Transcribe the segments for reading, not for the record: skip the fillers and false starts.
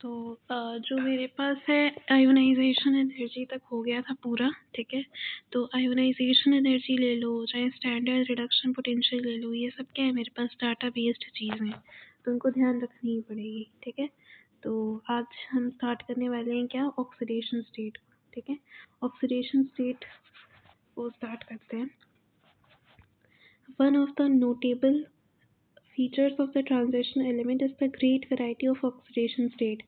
तो जो मेरे पास है आयोनाइजेशन एनर्जी तक हो गया था पूरा, ठीक है। तो आयोनाइजेशन एनर्जी ले लो, चाहे स्टैंडर्ड रिडक्शन पोटेंशियल ले लो, ये सब क्या है मेरे पास डाटा बेस्ड चीज़ें हैं, तो उनको ध्यान रखनी ही पड़ेगी, ठीक है। तो आज हम स्टार्ट करने वाले हैं क्या, ऑक्सीडेशन स्टेट, ठीक है। ऑक्सीडेशन स्टेट को स्टार्ट करते हैं। One of the notable features of the transition element is the great variety of oxidation state.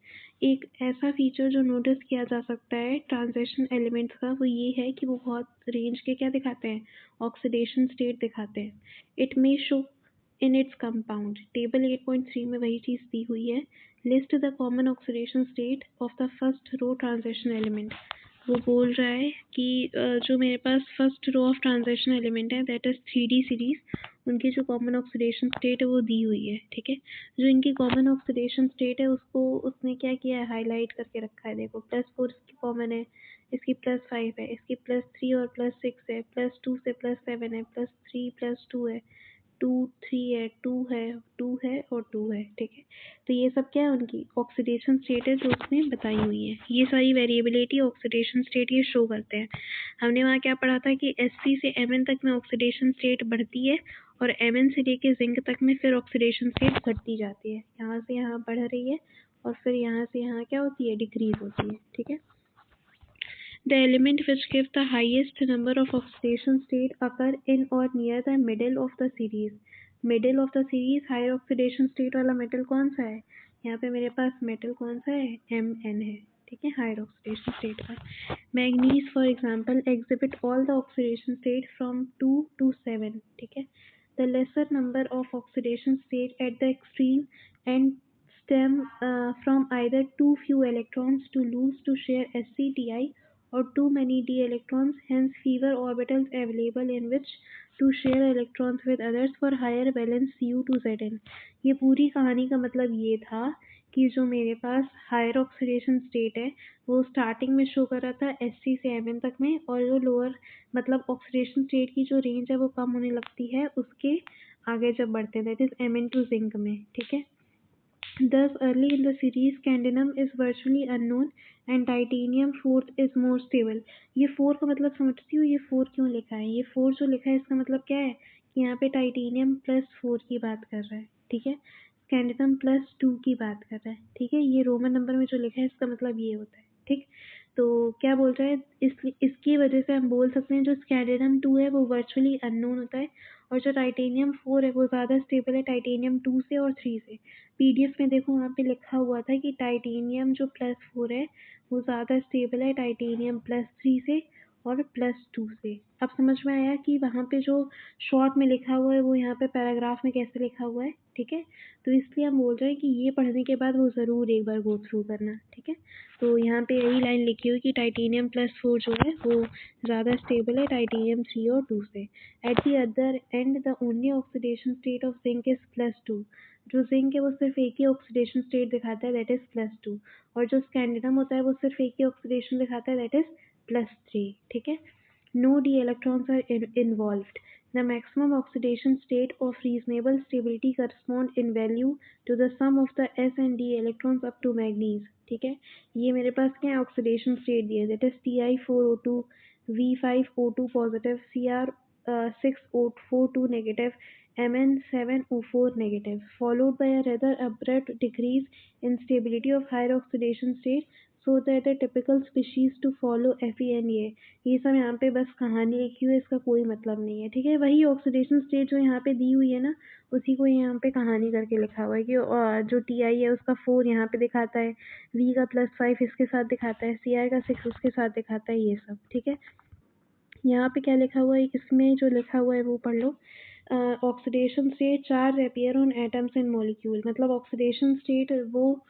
एक ऐसा फीचर जो नोटिस किया जा सकता है ट्रांजिशन एलिमेंट्स का, वो ये है कि वो बहुत रेंज के क्या दिखाते हैं, ऑक्सीडेशन स्टेट दिखाते हैं। It may show in its compound. Table 8.3 में वही चीज़ दी हुई है। List the common oxidation state of the first row transition element. वो बोल रहा है कि जो मेरे पास first row of transition element है दैट इज 3D सीरीज, उनकी जो कॉमन ऑक्सीडेशन स्टेट है वो दी हुई है, ठीक है। जो इनकी कॉमन ऑक्सीडेशन स्टेट है उसको उसने क्या किया है, हाईलाइट करके रखा है। देखो +4 इसकी कॉमन है, इसकी +5 है, इसकी +3 और +6 है, +2 से +7 है, +3 +2 है, 2 3 है, 2 है और 2 है, ठीक है। तो ये सब क्या है, उनकी ऑक्सीडेशन स्टेट है जो उसने बताई हुई है। ये सारी वेरिएबिलिटी ऑक्सीडेशन स्टेट ये शो करते हैं। हमने वहाँ क्या पढ़ा था कि Sc से Mn तक में ऑक्सीडेशन स्टेट बढ़ती है और Mn से लेके जिंक तक में फिर ऑक्सीडेशन स्टेट घटती जाती है। यहाँ से यहाँ बढ़ रही है और फिर यहाँ से यहाँ क्या होती है, डिक्रीज होती है, ठीक है। The element which gives the highest number of oxidation state occur in or near the middle of the series. Middle of the series higher oxidation state वाला metal कौन सा है? यहाँ पे मेरे पास metal कौन सा है? Mn है, ठीक है, higher oxidation state का। Manganese for example exhibit all the oxidation state from 2 to 7, ठीक है। The lesser number of oxidation state at the extreme and stem from either too few electrons to lose to share SCTI or too many d electrons, hence fewer orbitals available in which to share electrons with others for higher valence Cu2Zn। ये पूरी कहानी का मतलब ये था कि जो मेरे पास हायर ऑक्सीडेशन स्टेट है वो स्टार्टिंग में शो कर रहा था Sc से Mn तक में, और जो लोअर मतलब ऑक्सीडेशन स्टेट की जो रेंज है वो कम होने लगती है उसके आगे जब बढ़ते हैं, that is Mn to zinc में, ठीक है। Thus, early in the series, scandium is virtually unknown and titanium 4th is more stable। ये 4 का मतलब समझती हो, ये 4 क्यों लिखा है? ये 4 जो लिखा है इसका मतलब क्या है कि यहाँ पे टाइटेनियम +4 की बात कर रहा है, ठीक है। स्कैंडियम +2 की बात कर रहा है, ठीक है। ये रोमन नंबर में जो लिखा है इसका मतलब ये होता है, ठीक। तो क्या बोल रहा है, इसकी वजह से हम बोल सकते हैं जो स्कैंडियम 2 है वो वर्चुअली अननोन होता है और जो टाइटेनियम 4 है वो ज़्यादा स्टेबल है टाइटेनियम 2 से और 3 से। पीडीएफ में देखो वहाँ पे लिखा हुआ था कि टाइटेनियम जो +4 है वो ज़्यादा स्टेबल है टाइटेनियम +3 से और +2 से। अब समझ में आया कि वहाँ पे जो शॉर्ट में लिखा हुआ है वो यहाँ पे पैराग्राफ में कैसे लिखा हुआ है, ठीक है। तो इसलिए हम बोल रहे हैं कि ये पढ़ने के बाद वो ज़रूर एक बार गो थ्रू करना, ठीक है। तो यहाँ पे यही लाइन लिखी हुई कि टाइटेनियम +4 जो है वो ज़्यादा स्टेबल है टाइटेनियम 3 और 2 से। At the other and the only oxidation state of zinc is +2। जो जिंक है वो सिर्फ एक ही ऑक्सीडेशन स्टेट दिखाता है, दैट इज +2, और जो स्कैंडियम होता है वो सिर्फ एक ही ऑक्सीडेशन दिखाता है, दैट इज +3, ठीक है। No d electrons are involved. The maximum oxidation state of reasonable stability correspond in value to the sum of the s and d electrons up to manganese, ठीक है। ये मेरे पास क्या है, ऑक्सीडेशन स्टेट दिया है, that is Ti4O2 V5O2 positive, Cr6O42 negative, Mn7O4 negative, followed by a rather abrupt decrease in stability of higher oxidation state so that the typical species to follow FeNA। ये सब यहाँ पे बस कहानी लिखी हुई है, इसका कोई मतलब नहीं है, ठीक है। वही ऑक्सीडेशन स्टेट जो यहाँ पे दी हुई है ना, उसी को यहाँ पे कहानी करके लिखा हुआ है कि जो Ti है उसका 4 यहाँ पे दिखाता है, V का +5 इसके साथ दिखाता है, Cr का 6 उसके साथ दिखाता है, ये सब, ठीक है। यहाँ पे क्या लिखा हुआ है, इसमें जो लिखा हुआ है वो पढ़ लो। Oxidation state charge appear on atoms and molecule, मतलब ऑक्सीडेशन स्टेट वो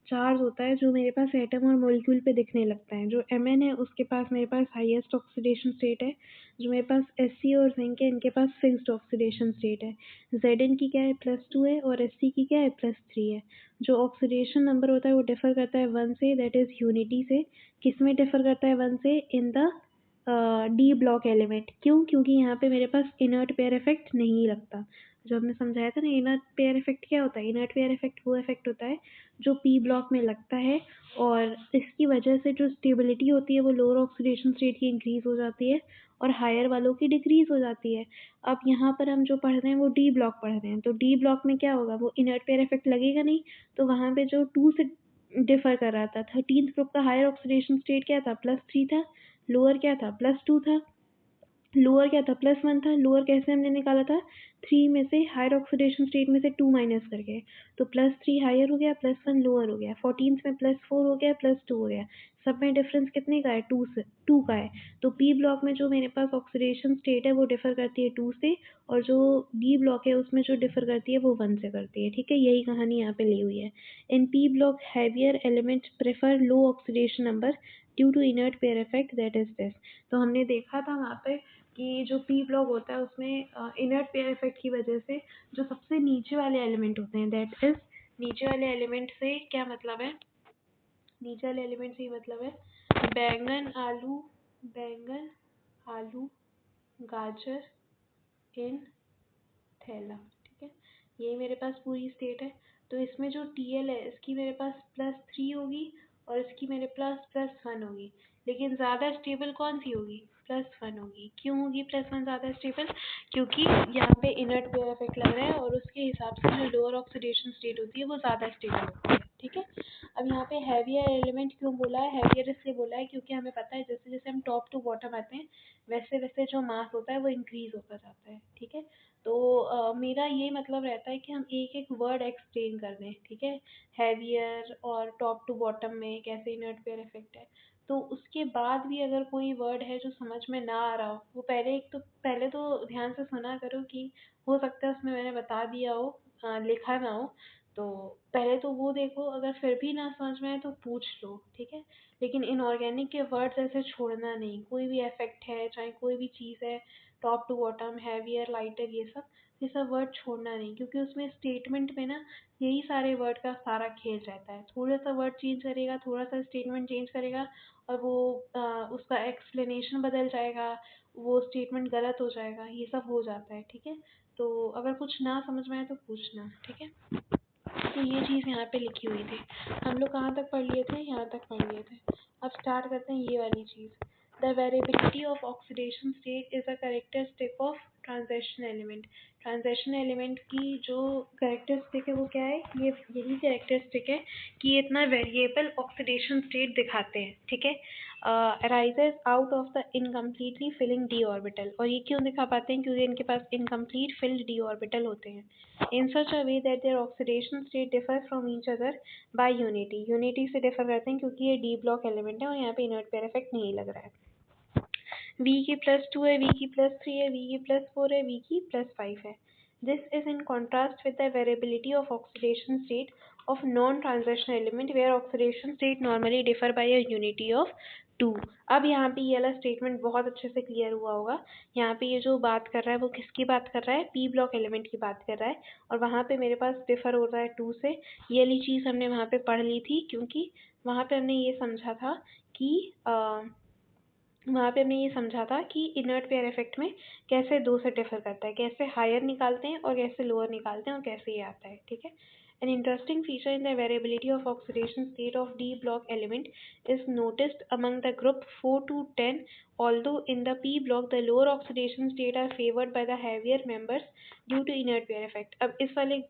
चार्ज होता है जो मेरे पास एटम और मॉलिक्यूल पे दिखने लगता है। जो Mn है उसके पास मेरे पास हाईएस्ट ऑक्सीडेशन स्टेट है, जो मेरे पास Sc और जिंक है इनके पास फिक्स्ड ऑक्सीडेशन स्टेट है। Zn की क्या है, +2 है, और Sc की क्या है, +3 है। जो ऑक्सीडेशन नंबर होता है वो डिफर करता है 1 से, दैट इज यूनिटी से। किस में डिफर करता है 1 से, in the D block element. क्यों? क्योंकि यहाँ पे मेरे पास इनर्ट पेयर इफेक्ट नहीं लगता। जो हमने समझाया था ना, इनर्ट पेयर इफेक्ट क्या होता है? इनर्ट पेयर इफेक्ट वो इफेक्ट होता है जो पी ब्लॉक में लगता है और इसकी वजह से जो स्टेबिलिटी होती है वो लोअर ऑक्सीडेशन स्टेट की इंक्रीज हो जाती है और हायर वालों की डिक्रीज हो जाती है। अब यहाँ पर हम जो पढ़ रहे हैं वो डी ब्लॉक पढ़ रहे हैं, तो डी ब्लॉक में क्या होगा? वो इनर्ट पेयर इफेक्ट लगेगा नहीं, तो वहाँ पे जो 2 से डिफर कर रहा था, 13th ग्रुप का हायर ऑक्सीडेशन स्टेट क्या था? +3 था। लोअर क्या था? +2 था। लोअर क्या था? +1 था। लोअर कैसे हमने निकाला था? 3 में से हायर ऑक्सीडेशन स्टेट में से 2 माइनस करके, तो +3 हायर हो गया, +1 लोअर हो गया। 14th में +4 हो गया, +2 हो गया। सब में डिफरेंस कितने का है? 2 का है। तो पी ब्लॉक में जो मेरे पास ऑक्सीडेशन स्टेट है वो डिफर करती है 2 से, और जो डी ब्लॉक है उसमें जो डिफर करती है वो 1 से करती है। ठीक है, यही कहानी यहाँ पे ली हुई है। In p block heavier element prefer low oxidation number due to inert pair effect, that is this. तो हमने देखा था वहाँ पे कि जो पी ब्लॉक होता है उसमें इनर्ट पेयर इफेक्ट की वजह से जो सबसे नीचे वाले एलिमेंट होते हैं, दैट इज नीचे वाले एलिमेंट से क्या मतलब है? नीचे वाले एलिमेंट से ही मतलब है बैंगन आलू गाजर इन थैला। ठीक है, ये मेरे पास पूरी स्टेट है। तो इसमें जो टीएल है इसकी मेरे पास +3 होगी और इसकी मेरे पास +1 होगी, लेकिन ज़्यादा स्टेबल कौन सी होगी? +1 होगी। क्यों होगी +1 ज़्यादा स्टेबल? क्योंकि यहाँ पे इनर्ट पेयर इफेक्ट लग रहा है और उसके हिसाब से जो लोअर ऑक्सीडेशन स्टेट होती है वो ज़्यादा स्टेबल होती है। ठीक है, अब यहाँ पे हैवियर एलिमेंट क्यों बोला है? हैवियर इसलिए बोला है क्योंकि हमें पता है जैसे जैसे हम टॉप टू बॉटम आते हैं वैसे वैसे जो मास होता है वो इंक्रीज होता जाता है। ठीक है, तो मेरा ये मतलब रहता है कि हम एक एक वर्ड एक्सप्लेन कर दें। ठीक है, हैवियर और टॉप टू बॉटम में कैसे इनर्ट पेयर इफेक्ट है, तो उसके बाद भी अगर कोई वर्ड है जो समझ में ना आ रहा हो, वो पहले तो ध्यान से सुना करो कि हो सकता है उसमें मैंने बता दिया हो, लिखा ना हो, तो पहले तो वो देखो। अगर फिर भी ना समझ में आए तो पूछ लो। ठीक है, लेकिन इनऑर्गेनिक के वर्ड्स ऐसे छोड़ना नहीं। कोई भी इफेक्ट है, चाहे कोई भी चीज़ है, top to bottom, heavier, lighter, ये सब वर्ड छोड़ना नहीं, क्योंकि उसमें स्टेटमेंट में ना यही सारे वर्ड का सारा खेल रहता है। थोड़ा सा वर्ड चेंज करेगा, थोड़ा सा स्टेटमेंट चेंज करेगा और वो उसका एक्सप्लेनेशन बदल जाएगा, वो स्टेटमेंट गलत हो जाएगा, ये सब हो जाता है। ठीक है, तो अगर कुछ ना समझ में आए तो पूछना। ठीक है, तो ये चीज़ यहाँ पे लिखी हुई थी। हम लोग कहाँ तक पढ़ लिए थे? यहाँ तक पढ़ लिए थे। अब स्टार्ट करते हैं ये वाली चीज़। The variability of oxidation state is a characteristic of transition element. Transition element की जो कैरेक्टरिस्टिक है वो क्या है? ये यही कैरेक्टरिस्टिक है कि ये इतना वेरिएबल ऑक्सीडेशन स्टेट दिखाते हैं। ठीक है, arises out of the incompletely filling d orbital. और ये क्यों दिखा पाते हैं? क्योंकि इनके पास इनकम्प्लीट फिल्ड डी ऑर्बिटल होते हैं in such a way that their oxidation state differs from each other by unity। unity से differ करते हैं क्योंकि ये d block element है और यहाँ पे inert pair effect नहीं लग रहा है। V की +2 है, V की +3 है, V की +4 है, V की +5 है। This is in contrast with the variability of oxidation state of non-transition element where oxidation state normally differ by a unity of 2। अब यहाँ पे ये वाला स्टेटमेंट बहुत अच्छे से क्लियर हुआ होगा। यहाँ पे ये जो बात कर रहा है वो किसकी बात कर रहा है? पी ब्लॉक एलिमेंट की बात कर रहा है, और वहाँ पे मेरे पास डिफर हो रहा है 2 से। ये वाली चीज़ हमने वहाँ पे पढ़ ली थी, क्योंकि वहाँ पे हमने ये समझा था कि इनर्ट पेयर इफेक्ट में कैसे 2 से डिफर करता है, कैसे हायर निकालते हैं और कैसे लोअर निकालते हैं और कैसे ये आता है। ठीक है, an interesting feature in the variability of oxidation state of d block element is noticed among the group 4 to 10, although in the p block the lower oxidation state are favored by the heavier members due to inert pair effect। अब इस वाले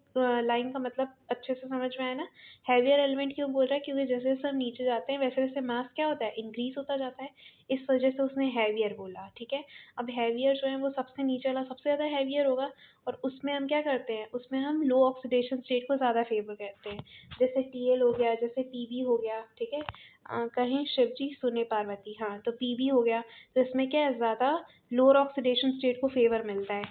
line का मतलब अच्छे से समझ में आया ना? हैवियर एलिमेंट क्यों बोल रहा है? क्योंकि जैसे जैसे हम नीचे जाते हैं वैसे वैसे मास क्या होता है? इंक्रीज होता जाता है, इस वजह से उसने हैवियर बोला। ठीक है, अब हैवियर जो है वो सबसे नीचे वाला सबसे ज़्यादा हैवियर होगा, और उसमें हम क्या करते हैं? उसमें हम लो ऑक्सीडेशन स्टेट को ज़्यादा फेवर करते हैं, जैसे टीएल हो गया, जैसे पीबी हो गया। ठीक है, कहीं शिवजी सुने पार्वती, हाँ, तो पीबी हो गया, तो इसमें क्या है? ज़्यादा लोअर ऑक्सीडेशन स्टेट को फेवर मिलता है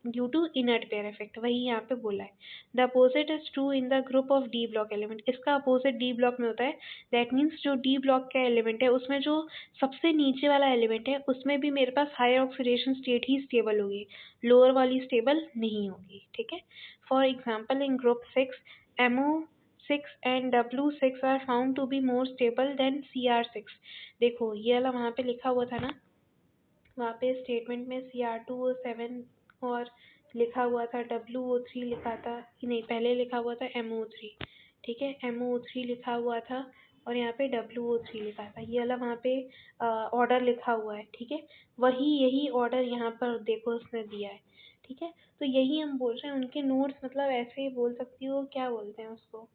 due to inert pair effect. वही यहाँ पे बोला है। The opposite is true in the group of d block element. इसका अपोजिट डी ब्लॉक में होता है। दैट मीन्स जो डी ब्लॉक का एलिमेंट है उसमें जो सबसे नीचे वाला एलिमेंट है उसमें भी मेरे पास हायर ऑक्सीडेशन स्टेट ही स्टेबल होगी, लोअर वाली स्टेबल नहीं होगी। ठीक है, for example in group 6 MO6 and W6 are found to be more stable than CR6। देखो ये वाला वहाँ पे लिखा हुआ था ना, वहाँ पे स्टेटमेंट में CR2 और 7 और लिखा हुआ था WO3 लिखा था, नहीं पहले लिखा हुआ था MO3, ठीक है, MO3 लिखा हुआ था और यहाँ पे WO3 लिखा था, ये वाला वहाँ पे ऑर्डर लिखा हुआ है, ठीक है। वही यही ऑर्डर यहाँ पर देखो उसने दिया है, ठीक है। तो यही हम बोल रहे हैं उनके नोट्स, मतलब ऐसे ही बोल सकती हो, क्या बोलते हैं उसको,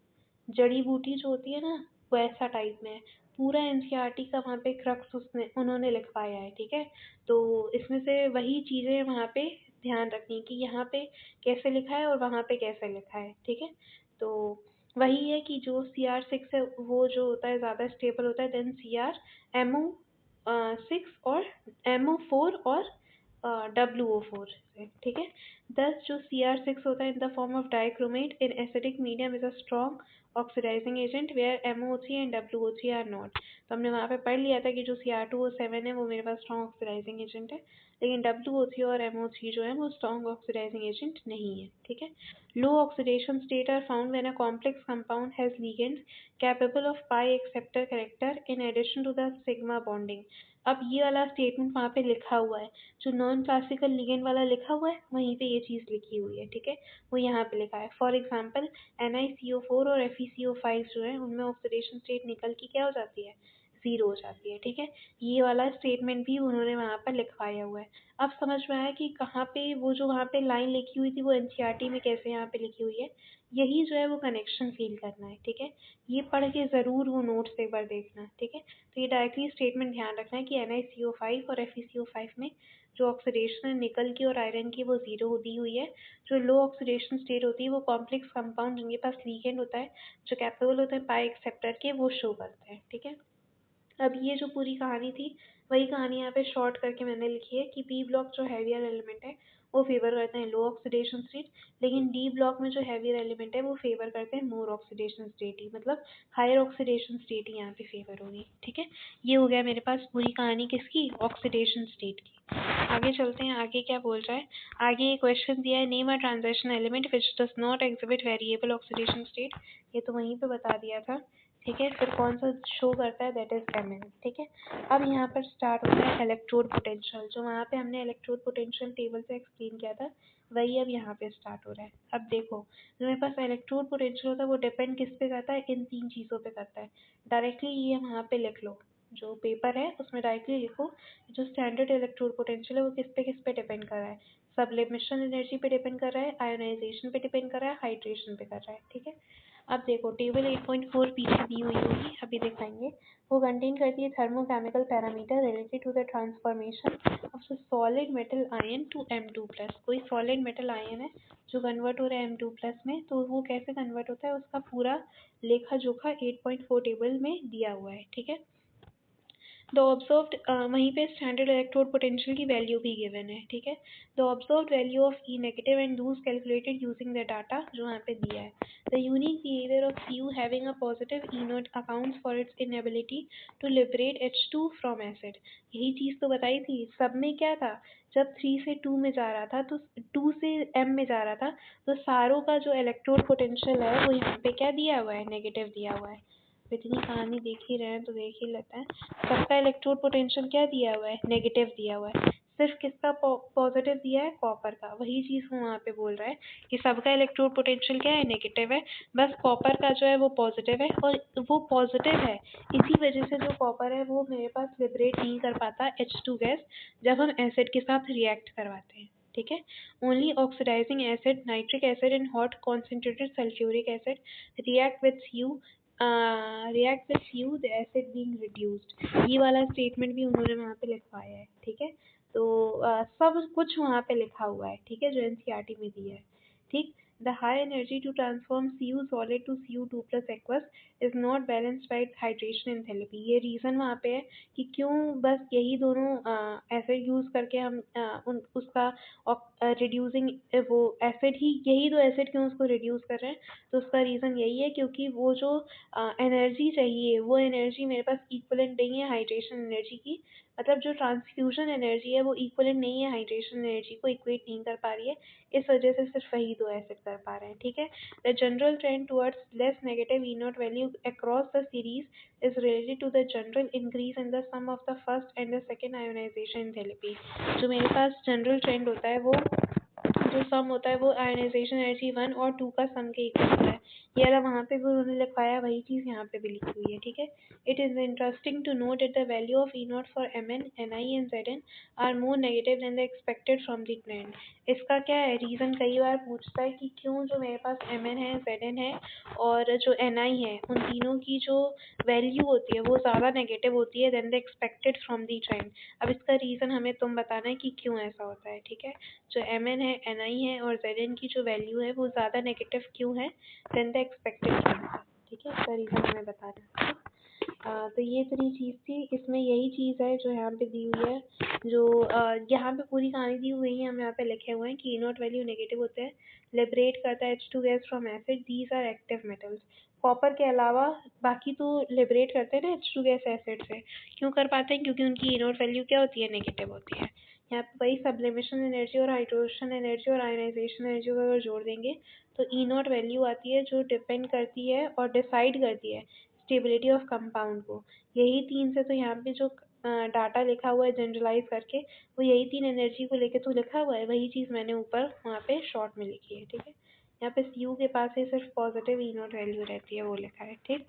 जड़ी बूटी जो होती है ना, वैसा टाइप में है। पूरा एनसीईआरटी का वहाँ पे क्रक्स उन्होंने लिखवाया है, ठीक है। तो इसमें से वही चीज़ें वहाँ पे ध्यान रखनी कि यहाँ पे कैसे लिखा है और वहाँ पे कैसे लिखा है, ठीक है। तो वही है कि जो CR6 है वो जो होता है ज़्यादा स्टेबल होता है देन MO6 और MO4 और WO4 से, ठीक है। Thus जो CR6 होता है in the form of dichromate in acidic medium is a strong oxidizing agent where MO3 and WO3 are not। तो हमने वहाँ पे पढ़ लिया था कि जो CR2O7 है वो मेरे पास strong oxidizing agent है, लेकिन WO3 और MO3 जो है वो strong oxidizing agent नहीं है, ठीक है। Low oxidation state are found when a complex compound has ligands capable of pi acceptor character in addition to the sigma bonding। अब ये वाला स्टेटमेंट वहाँ पे लिखा हुआ है, जो नॉन क्लासिकल लिगेंड वाला लिखा हुआ है वहीं पे ये चीज़ लिखी हुई है, ठीक है। वो यहाँ पे लिखा है, फॉर एग्जांपल NiCO4 और FeCO5 जो है उनमें ऑक्सीडेशन स्टेट निकल की क्या हो जाती है, 0 हो जाती है, ठीक है। ये वाला स्टेटमेंट भी उन्होंने वहाँ पर लिखवाया हुआ है। अब समझ में आया कि कहाँ पे वो जो वहाँ पे लाइन लिखी हुई थी वो एनसीईआरटी में कैसे यहाँ पे लिखी हुई है। यही जो है वो कनेक्शन फील करना है, ठीक है। ये पढ़ के ज़रूर वो नोट्स एक बार देखना, ठीक है। तो ये डायरेक्टली स्टेटमेंट ध्यान रखना है कि NiCO5 और FeCO5 में जो ऑक्सीडेशन है निकल की और आयरन की वो 0 दी हुई है। जो लो ऑक्सीडेशन स्टेट होती है वो कॉम्प्लेक्स कंपाउंड जिनके पास लिगेंड होता है, जो कैपेबल होते हैं पाई एक्सेप्टर के, वो शो करते हैं, ठीक है। अब ये जो पूरी कहानी थी वही कहानी यहाँ पे शॉर्ट करके मैंने लिखी है कि P ब्लॉक जो हैवियर एलिमेंट है वो फेवर करते हैं लो ऑक्सीडेशन स्टेट, लेकिन D ब्लॉक में जो हैवियर एलिमेंट है वो फेवर करते हैं मोर ऑक्सीडेशन स्टेट ही, मतलब हायर ऑक्सीडेशन स्टेट ही यहाँ पे फेवर होगी, ठीक है। ये हो गया मेरे पास पूरी कहानी किसकी, ऑक्सीडेशन स्टेट की। आगे चलते हैं, आगे क्या बोल रहा है। आगे क्वेश्चन दिया है, name a transition element which does not exhibit variable oxidation state, ये तो वहीं पे बता दिया था, ठीक है। फिर कौन सा शो करता है, दैट इज Mn, ठीक है। अब यहाँ पर स्टार्ट होता है इलेक्ट्रोड पोटेंशियल, जो वहाँ पे हमने इलेक्ट्रोड पोटेंशियल टेबल से एक्सप्लेन किया था वही अब यहाँ पे स्टार्ट हो रहा है। अब देखो जो मेरे पास इलेक्ट्रोड पोटेंशियल होता है वो डिपेंड किस पे करता है, इन 3 चीज़ों पे करता है। डायरेक्टली ये वहाँ पे लिख लो, जो पेपर है उसमें डायरेक्टली लिखो जो स्टैंडर्ड इलेक्ट्रोड पोटेंशियल है वो किस पे डिपेंड कर रहा है, सबलिमिशन एनर्जी पे डिपेंड कर रहा है, आयोनाइजेशन पे डिपेंड कर रहा है, हाइड्रेशन पे कर रहा है, ठीक है। अब देखो टेबल 8.4 पीछे दी हुई होगी, अभी दिखाएंगे। वो कंटेन करती है thermochemical parameter related to the transformation of solid metal ion to M2+। कोई सॉलिड मेटल आयन है जो कन्वर्ट हो रहा है M2+ में, तो वो कैसे कन्वर्ट होता है उसका पूरा लेखा जोखा 8.4 टेबल में दिया हुआ है, ठीक है। द ऑब्जर्व्ड वहीं पे स्टैंडर्ड इलेक्ट्रोड पोटेंशियल की वैल्यू भी गिवन है, ठीक है। The observed value of E negative and thus calculated using the data जो यहाँ पे दिया है। The unique behaviour of Cu having a positive E naught accounts for its inability to liberate H2 from acid. यही चीज़ तो बताई थी, सब में क्या था, जब 3 से 2 में जा रहा था तो 2 से M में जा रहा था, तो सारों का जो इलेक्ट्रोड पोटेंशियल है वो यहाँ पे क्या दिया हुआ है, नेगेटिव दिया हुआ है। इतनी कहानी देख ही रहे हैं तो देख ही लेते हैं। सबका इलेक्ट्रोड पोटेंशियल क्या दिया हुआ है, नेगेटिव दिया हुआ है। सिर्फ किसका पॉजिटिव दिया है, कॉपर का। वही चीज़ वो वहाँ पे बोल रहा है कि सबका इलेक्ट्रोड पोटेंशियल क्या है, नेगेटिव है, बस कॉपर का जो है वो पॉजिटिव है, और वो पॉजिटिव है इसी वजह से जो कॉपर है वो मेरे पास लिबरेट नहीं कर पाता H2 गैस जब हम एसिड के साथ रिएक्ट करवाते हैं, ठीक है। Only oxidising acid, nitric acid and hot concentrated sulphuric acid react with you the acid being reduced। ये वाला स्टेटमेंट भी उन्होंने वहाँ पे लिखवाया है, ठीक है। तो सब कुछ वहाँ पे लिखा हुआ है, ठीक है, जो एनसीईआरटी में दिया है, ठीक। The high energy to transform Cu solid to Cu2+ aqueous is not balanced by its hydration enthalpy। ये रीज़न वहाँ पे है कि क्यों बस यही दोनों एसिड यूज़ करके हम उसका रिड्यूसिंग वो एसिड ही, यही दो एसिड क्यों उसको रिड्यूस कर रहे हैं, तो उसका रीज़न यही है क्योंकि वो जो एनर्जी चाहिए वो एनर्जी मेरे पास इक्वलेंट नहीं है हाइड्रेशन एनर्जी की, मतलब जो ट्रांसफ्यूजन एनर्जी है वो इक्वलेंट नहीं है हाइड्रेशन एनर्जी को इक्वेट नहीं कर पा रही है, इस वजह से सिर्फ वही दो एसिड कर पा रहे हैं, ठीक है। The general trend towards less negative E naught value across the series is related to the general increase in the sum of the first and the second ionisation enthalpy. जो मेरे पास जनरल ट्रेंड होता है वो जो सम होता है वो ionization energy 1 और 2 का सम के इक्वल होता है। ये वाला वहाँ पे भी उन्होंने लिखवाया, वही चीज़ यहाँ पे भी लिखी हुई है, ठीक है। It is interesting to note that the value of E naught for Mn, Ni and Zn are more negative than the expected from the trend. इसका क्या है रीज़न, कई बार पूछता है कि क्यों जो मेरे पास Mn है, Zn है और जो Ni है, उन तीनों की जो वैल्यू होती है वो ज़्यादा नेगेटिव होती है than the expected from the trend. अब इसका रीज़न हमें तुम बताना है कि क्यों ऐसा होता है, ठीक है। जो Mn है, Ni है और Zn की जो वैल्यू है वो ज़्यादा नेगेटिव क्यों है देन द एक्सपेक्टेड ट्रेंड, ठीक है। इसका रीज़न हमें बताना है। तो ये इतनी चीज़ थी, इसमें यही चीज़ है जो यहाँ पे दी हुई है, जो यहाँ पे पूरी कहानी दी हुई है, हम यहाँ पे लिखे हुए हैं कि E0 वैल्यू नेगेटिव होते हैं, लिबरेट करता है H2 gas from acid, these are active metals. Copper के अलावा बाकी तो लिबरेट करते हैं ना H2 गैस एसिड से, क्यों कर पाते हैं, क्योंकि उनकी E0 वैल्यू क्या होती है, नेगेटिव होती है। यहाँ पे वही सब्लिमेशन एनर्जी और हाइड्रोजन एनर्जी और आयनाइजेशन एनर्जी को अगर जोड़ देंगे तो E0 वैल्यू आती है जो डिपेंड करती है और डिसाइड करती है स्टेबिलिटी ऑफ कंपाउंड को। यही तीन से तो यहाँ पे जो डाटा लिखा हुआ है जनरलाइज करके, वो यही तीन एनर्जी को लेके तो लिखा हुआ है, वही चीज़ मैंने ऊपर वहाँ पे शॉर्ट में लिखी है, ठीक है। यहाँ पे Cu के पास ही सिर्फ पॉजिटिव E0 वैल्यू रहती है, वो लिखा है, ठीक।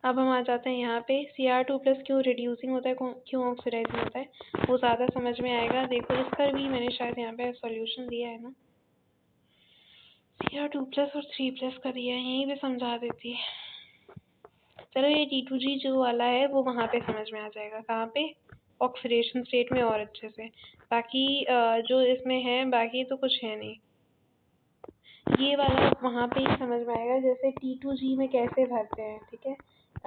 अब हम आ जाते हैं यहाँ पे Cr2 प्लस क्यों रिड्यूसिंग होता है, क्यों ऑक्सीडाइजिंग होता है, वो ज़्यादा समझ में आएगा। देखो इसका भी मैंने शायद यहाँ पे सॉल्यूशन दिया है ना, Cr2 प्लस और 3 प्लस का दिया है, यहीं पे समझा देती है। चलो ये T2G जो वाला है वो वहाँ पे समझ में आ जाएगा, कहाँ पे, ऑक्सीडेशन स्टेट में और अच्छे से। बाकी जो इसमें है बाकी तो कुछ है नहीं, ये वाला वहाँ पे ही समझ में आएगा, जैसे T2G में कैसे भरते हैं, ठीक है।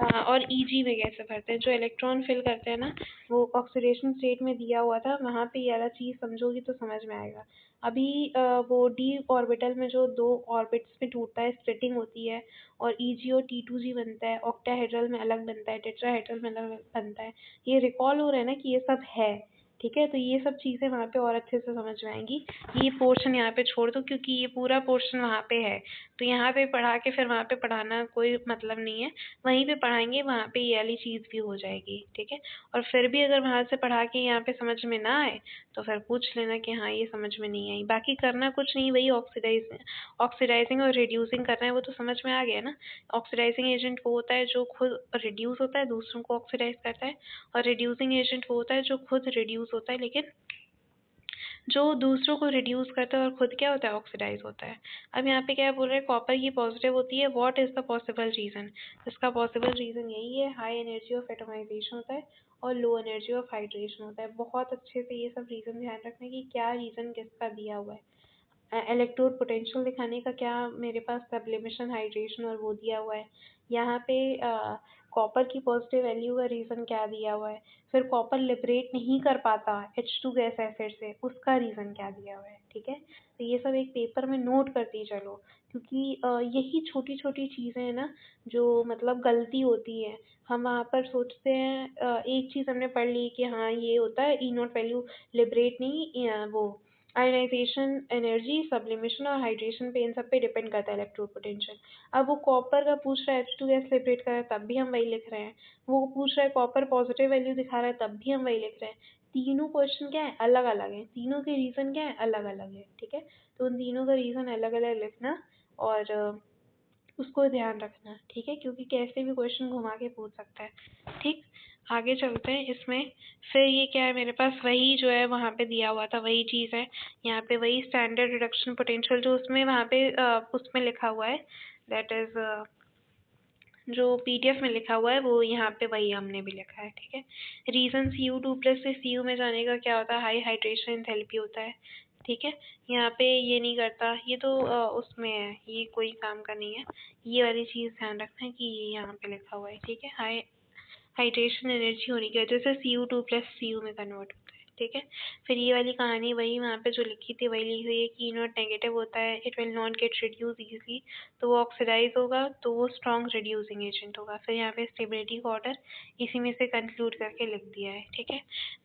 और EG में कैसे भरते हैं, जो इलेक्ट्रॉन फिल करते हैं ना, वो ऑक्सीडेशन स्टेट में दिया हुआ था, वहाँ पे ये वाला चीज़ समझोगी तो समझ में आएगा। अभी वो d ऑर्बिटल में जो दो ऑर्बिट्स में टूटता है, स्प्लिटिंग होती है और EG और T2G बनता है, ऑक्टाहेड्रल में अलग बनता है, टेट्राहेड्रल में अलग बनता है। ये रिकॉल हो रहा है ना कि ये सब है, ठीक है। तो ये सब चीज़ें वहाँ पे और अच्छे से समझ में आएंगी। ये पोर्शन यहाँ पे छोड़ दो क्योंकि ये पूरा पोर्शन वहाँ पे है, तो यहाँ पे पढ़ा के फिर वहाँ पे पढ़ाना कोई मतलब नहीं है। वहीं पे पढ़ाएंगे, वहाँ पे ये वाली चीज़ भी हो जाएगी, ठीक है। और फिर भी अगर वहाँ से पढ़ा के यहाँ पे समझ में ना आए तो फिर पूछ लेना कि हाँ ये समझ में नहीं आई। बाकी करना कुछ नहीं, वही ऑक्सीडाइजिंग और रिड्यूसिंग करना है, वो तो समझ में आ गया ना। ऑक्सीडाइजिंग एजेंट वो होता है जो खुद रिड्यूस होता है, दूसरों को ऑक्सीडाइज करता है, और रिड्यूसिंग एजेंट वो होता है जो खुद रिड्यूस होता है लेकिन जो दूसरों को रिड्यूस करता है और खुद क्या होता है, ऑक्सीडाइज होता है। अब यहाँ पे क्या बोल रहे हैं, कॉपर की पॉजिटिव होती है, what is the possible reason. इसका पॉसिबल रीजन यही है, हाई एनर्जी ऑफ एटमाइजेशन होता है और लो एनर्जी ऑफ हाइड्रेशन होता है। बहुत अच्छे से ये सब रीजन ध्यान रखना कि क्या रीजन किसका दिया हुआ है। इलेक्ट्रोड पोटेंशियल दिखाने का क्या मेरे पास सब्लिमेशन, हाइड्रेशन और वो दिया हुआ है। यहाँ पे कॉपर की पॉजिटिव वैल्यू का रीज़न क्या दिया हुआ है। फिर कॉपर लिबरेट नहीं कर पाता H2 गैस एसिड से, उसका रीज़न क्या दिया हुआ है, ठीक है। तो ये सब एक पेपर में नोट करती चलो, क्योंकि यही छोटी छोटी चीज़ें हैं ना जो मतलब गलती होती है। हम वहाँ पर सोचते हैं एक चीज़ हमने पढ़ ली कि हाँ ये होता है, E0 वैल्यू लिबरेट नहीं, वो आयनाइजेशन एनर्जी, सब्लिमेशन और हाइड्रेशन पे, इन सब पे डिपेंड करता है इलेक्ट्रोड पोटेंशियल। अब वो कॉपर का पूछ रहा है H2 गैस लिबरेट कर रहा है, तब भी हम वही लिख रहे हैं। वो पूछ रहा है कॉपर पॉजिटिव वैल्यू दिखा रहा है, तब भी हम वही लिख रहे हैं। तीनों क्वेश्चन क्या है, अलग अलग है, तीनों के रीजन क्या है, अलग अलग है, ठीक है। तो उन तीनों का रीजन अलग अलग लिखना और उसको ध्यान रखना, ठीक है, क्योंकि कैसे भी क्वेश्चन घुमा के पूछ सकता है, ठीक। आगे चलते हैं इसमें। फिर ये क्या है, मेरे पास वही जो है वहाँ पे दिया हुआ था वही चीज़ है। यहाँ पे वही स्टैंडर्ड रिडक्शन पोटेंशियल जो उसमें वहाँ पे उसमें लिखा हुआ है, दैट इज़ जो PDF में लिखा हुआ है वो यहाँ पे वही हमने भी लिखा है, ठीक है। रीज़न Cu2 प्लस से Cu में जाने का क्या होता है, हाई हाइड्रेशन एंथैल्पी होता है, ठीक है। यहाँ पे ये नहीं करता, ये तो उसमें है, ये कोई काम का नहीं है। ये वाली चीज़ ध्यान रखना है कि ये यहाँ पे लिखा हुआ है, ठीक है। हाई हाइड्रेशन एनर्जी होने की वजह से Cu2 प्लस Cu में कन्वर्ट होता है, ठीक है। फिर ये वाली कहानी वही वहाँ पे जो लिखी थी वही लिखी हुई है कि E0 नेगेटिव होता है, it will not get reduce easily, तो वो ऑक्सीडाइज होगा तो वो स्ट्रॉन्ग रिड्यूसिंग एजेंट होगा। फिर यहाँ पे स्टेबिलिटी का ऑर्डर इसी में से कंक्लूड करके लिख दिया है, ठीक है।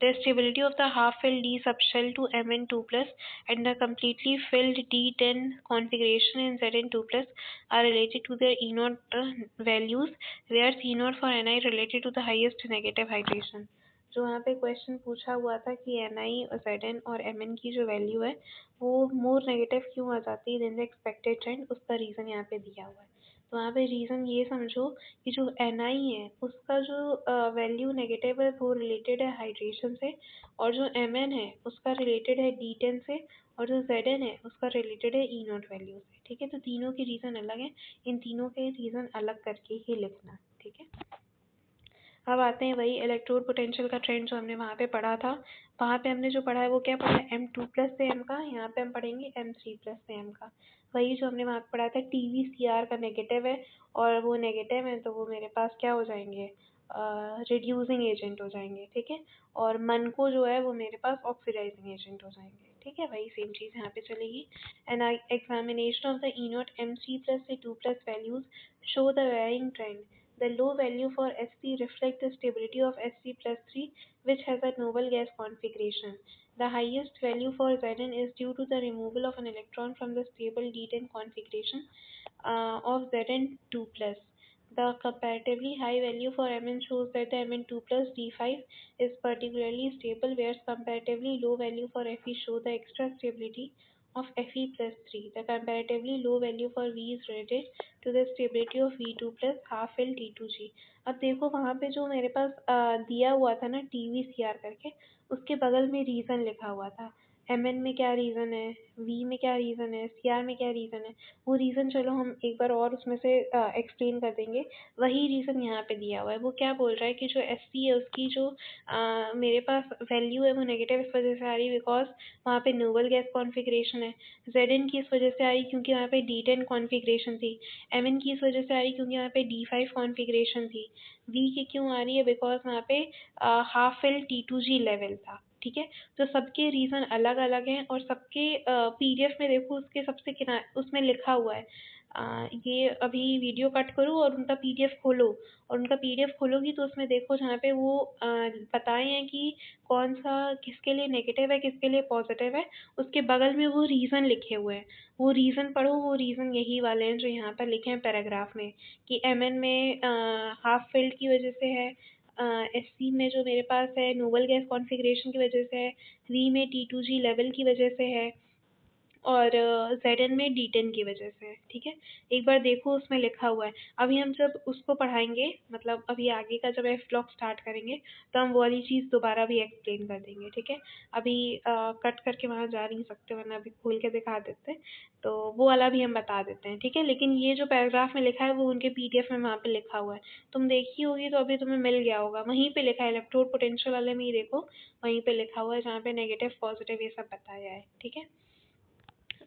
The stability of the half filled D subshell to Mn2 plus and the completely filled D10 configuration in Zn2 plus are related to their E0 values, where E0 for Ni related to the highest negative hydration. जो वहाँ पे question पूछा हुआ था कि NI और ZN और MN की जो वैल्यू है वो मोर नेगेटिव क्यों आ जाती है देन द एक्सपेक्टेड ट्रेंड, उसका रीज़न यहाँ पे दिया हुआ है। तो वहाँ पे रीज़न ये समझो कि जो NI है उसका जो वैल्यू नेगेटिव है वो रिलेटेड है हाइड्रेशन से, और जो MN है उसका रिलेटेड है D10 से, और जो ZN है उसका रिलेटेड है E0 वैल्यू से। ठीक है, तो तीनों के रीज़न अलग हैं, इन तीनों के रीज़न अलग करके ही लिखना। ठीक है, अब आते हैं वही इलेक्ट्रोड पोटेंशियल का ट्रेंड जो हमने वहाँ पे पढ़ा था। वहाँ पे हमने जो पढ़ा है वो क्या पढ़ा है, M2+ से M का, यहाँ पे हम पढ़ेंगे M3+ से M का। वही जो हमने वहाँ पे पढ़ा था, TVCR का नेगेटिव है और वो नेगेटिव है तो वो मेरे पास क्या हो जाएंगे, रिड्यूसिंग एजेंट हो जाएंगे। ठीक है, और मन को जो है वो मेरे पास ऑक्सीडाइजिंग एजेंट हो जाएंगे। ठीक है, वही सेम चीज़ यहाँ पे चलेगी। And examination of the E0 M3+ से 2+ values show the varying trend. The low value for Sp reflects the stability of Sp+3, which has a noble gas configuration. The highest value for Zn is due to the removal of an electron from the stable D10 configuration of Zn2+. The comparatively high value for Mn shows that the Mn2+ D5 is particularly stable, whereas comparatively low value for Fe show the extra stability of Fe+3. The comparatively low value for V is related to the stability of V2 plus half L T2G. अब देखो वहाँ पे जो मेरे पास दिया हुआ था ना TVCR करके, उसके बगल में रीज़न लिखा हुआ था। MN में क्या रीज़न है, V में क्या रीज़न है, CR में क्या रीज़न है, वो रीज़न चलो हम एक बार और उसमें से एक्सप्लेन कर देंगे। वही रीज़न यहाँ पे दिया हुआ है। वो क्या बोल रहा है कि जो Sp है उसकी जो मेरे पास वैल्यू है वो नेगेटिव इस वजह से आ रही है बिकॉज वहाँ पे नोबल गैस कॉन्फ़िगरेशन है। Zn की इस वजह से आ रही क्योंकि वहाँ पे D10 कॉन्फ़िगरेशन थी। Mn की इस वजह से आ रही क्योंकि वहाँ पे D5 कॉन्फ़िगरेशन थी। V की क्यों आ रही है बिकॉज वहाँ पे हाफ एल T2G लेवल था। ठीक है, तो सबके रीज़न अलग अलग हैं और सबके PDF में देखो उसके सबसे उसमें लिखा हुआ है। ये अभी वीडियो कट करो और उनका PDF खोलो, और उनका PDF खोलोगी तो उसमें देखो जहाँ पे वो बताए हैं कि कौन सा किसके लिए नेगेटिव है किसके लिए पॉजिटिव है, उसके बगल में वो रीज़न लिखे हुए हैं। वो रीज़न पढ़ो, वो रीज़न यही वाले हैं जो यहाँ पर लिखे हैं पैराग्राफ में कि MN में हाफ फिल्ड की वजह से है, Sc में जो मेरे पास है नोबल गैस कॉन्फ़िगरेशन की वजह से है, V में T2G लेवल की वजह से है, और Zn में D10 की वजह से है। ठीक है, एक बार देखो उसमें लिखा हुआ है। अभी हम जब उसको पढ़ाएंगे, मतलब अभी आगे का जब F ब्लॉक स्टार्ट करेंगे तो हम वो वाली चीज़ दोबारा भी एक्सप्लेन कर देंगे। ठीक है, अभी कट करके वहाँ जा नहीं सकते वरना अभी खोल के दिखा देते हैं, तो वो वाला भी हम बता देते हैं। ठीक है, लेकिन ये जो पैराग्राफ में लिखा है वो उनके PDF में वहाँ पे लिखा हुआ है, तुम देखी होगी तो अभी तुम्हें मिल गया होगा। वहीं पे लिखा है इलेक्ट्रोड पोटेंशियल वाले में ही देखो, वहीं पे लिखा हुआ है जहाँ पे नेगेटिव पॉजिटिव ये सब बताया है। ठीक है,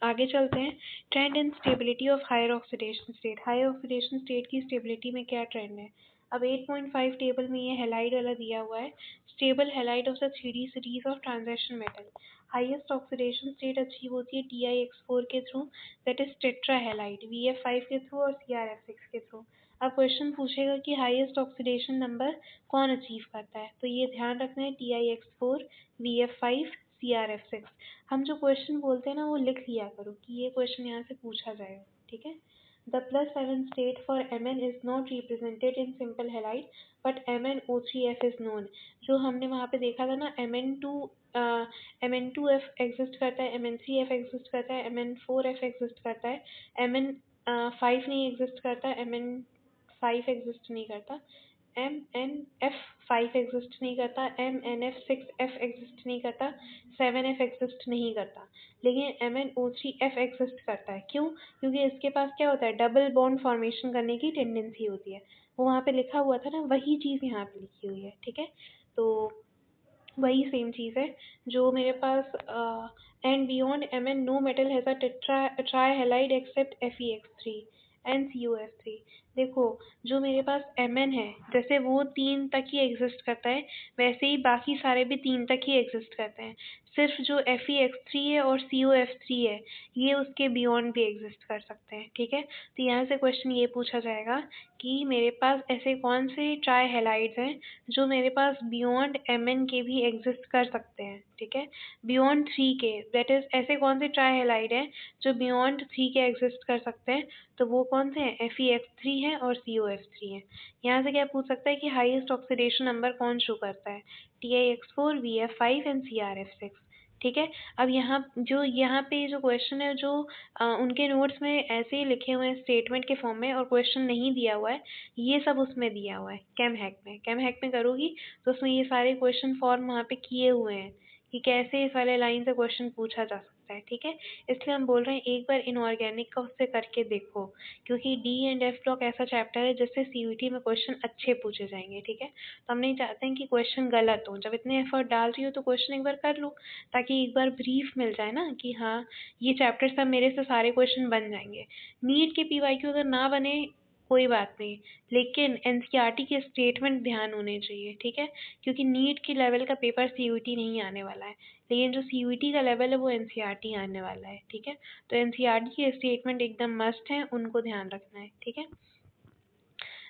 आगे चलते हैं। Trend in stability of higher oxidation state. Higher oxidation state की स्टेबिलिटी में क्या ट्रेंड है। अब 8.5 टेबल में ये हैलाइड वाला दिया हुआ है, stable halide of the 3D series of transition metal. Highest oxidation state achieve होती है TiX4 के through, that is tetra halide, VF5 के थ्रू और CrF6 के थ्रू। अब क्वेश्चन पूछेगा कि हाईएस्ट ऑक्सीडेशन नंबर कौन अचीव करता है, तो ये ध्यान रखना है TiX4, VF5, CrF6। हम जो क्वेश्चन बोलते हैं ना वो लिख लिया करो कि ये क्वेश्चन यहाँ से पूछा जाएगा। ठीक है, the +7 state for Mn is not represented in simple halide but MnO3F is known. जो हमने वहाँ पे देखा था ना, Mn2F एग्जिस्ट करता है, Mn3F एग्जिस्ट करता है, Mn4F एग्जिस्ट करता है, Mn5 नहीं एग्जिस्ट करता, Mn5 एग्जिस्ट नहीं करता, MnF5 एग्जिस्ट नहीं करता, MnF6F एग्जिस्ट नहीं करता, 7F एग्जिस्ट नहीं करता, लेकिन MnO3F एग्जिस्ट करता है। क्यों? क्योंकि इसके पास क्या होता है, डबल बॉन्ड फॉर्मेशन करने की टेंडेंसी होती है। वो वहाँ पे लिखा हुआ था ना, वही चीज़ यहाँ पे लिखी हुई है। ठीक है, तो वही सेम चीज़ है जो मेरे पास and beyond Mn no metal has a tri halide except FeX3 and CuF3। देखो जो मेरे पास Mn है जैसे वो 3 तक ही एग्जिस्ट करता है, वैसे ही बाकी सारे भी 3 तक ही एग्जिस्ट करते हैं। सिर्फ जो FeX3 है और CuF3 है ये उसके बियॉन्ड भी एग्जिस्ट कर सकते हैं। ठीक है, तो यहाँ से क्वेश्चन ये पूछा जाएगा कि मेरे पास ऐसे कौन से ट्राई हैलाइड्स हैं जो मेरे पास बियॉन्ड Mn के भी एग्जिस्ट कर सकते हैं। ठीक है, बियॉन्ड 3 के, दैट इज ऐसे कौन से ट्राई हैलाइड हैं जो बियॉन्ड 3 के एग्जिस्ट कर सकते हैं, तो वो कौन से हैं, FeX3 है और CuF3 है। यहाँ से क्या पूछ सकता है कि हाईएस्ट ऑक्सीडेशन नंबर कौन शो करता है, TiX4, VF5 एंड CrF6। ठीक है। अब यहाँ पे जो क्वेश्चन है जो उनके नोट्स में ऐसे ही लिखे हुए हैं स्टेटमेंट के फॉर्म में और क्वेश्चन नहीं दिया हुआ है, ये सब उसमें दिया हुआ है कैम हैक में करोगी तो उसमें ये सारे क्वेश्चन फॉर्म वहाँ पे किए हुए हैं कि कैसे इस वाले लाइन से क्वेश्चन पूछा जा सकता है। ठीक है, इसलिए हम बोल रहे हैं एक बार इनऑर्गेनिक का उससे करके देखो, क्योंकि डी एंड एफ ब्लॉक ऐसा चैप्टर है जिससे सीयूईटी में क्वेश्चन अच्छे पूछे जाएंगे। ठीक है, तो हम नहीं चाहते हैं कि क्वेश्चन गलत हो। जब इतने एफर्ट डाल रही हो तो क्वेश्चन एक बार कर लो, ताकि एक बार ब्रीफ मिल जाए ना कि हाँ ये चैप्टर सब मेरे से सारे क्वेश्चन बन जाएंगे। नीट के पीवाईक्यू अगर ना बने कोई बात नहीं, लेकिन एनसीईआरटी के स्टेटमेंट ध्यान होने चाहिए। ठीक है, क्योंकि नीट की लेवल का पेपर सीयूईटी नहीं आने वाला है, लेकिन जो सीयूईटी का लेवल है वो एनसीईआरटी आने वाला है। ठीक है, तो एनसीईआरटी के स्टेटमेंट एकदम मस्ट हैं, उनको ध्यान रखना है। ठीक है,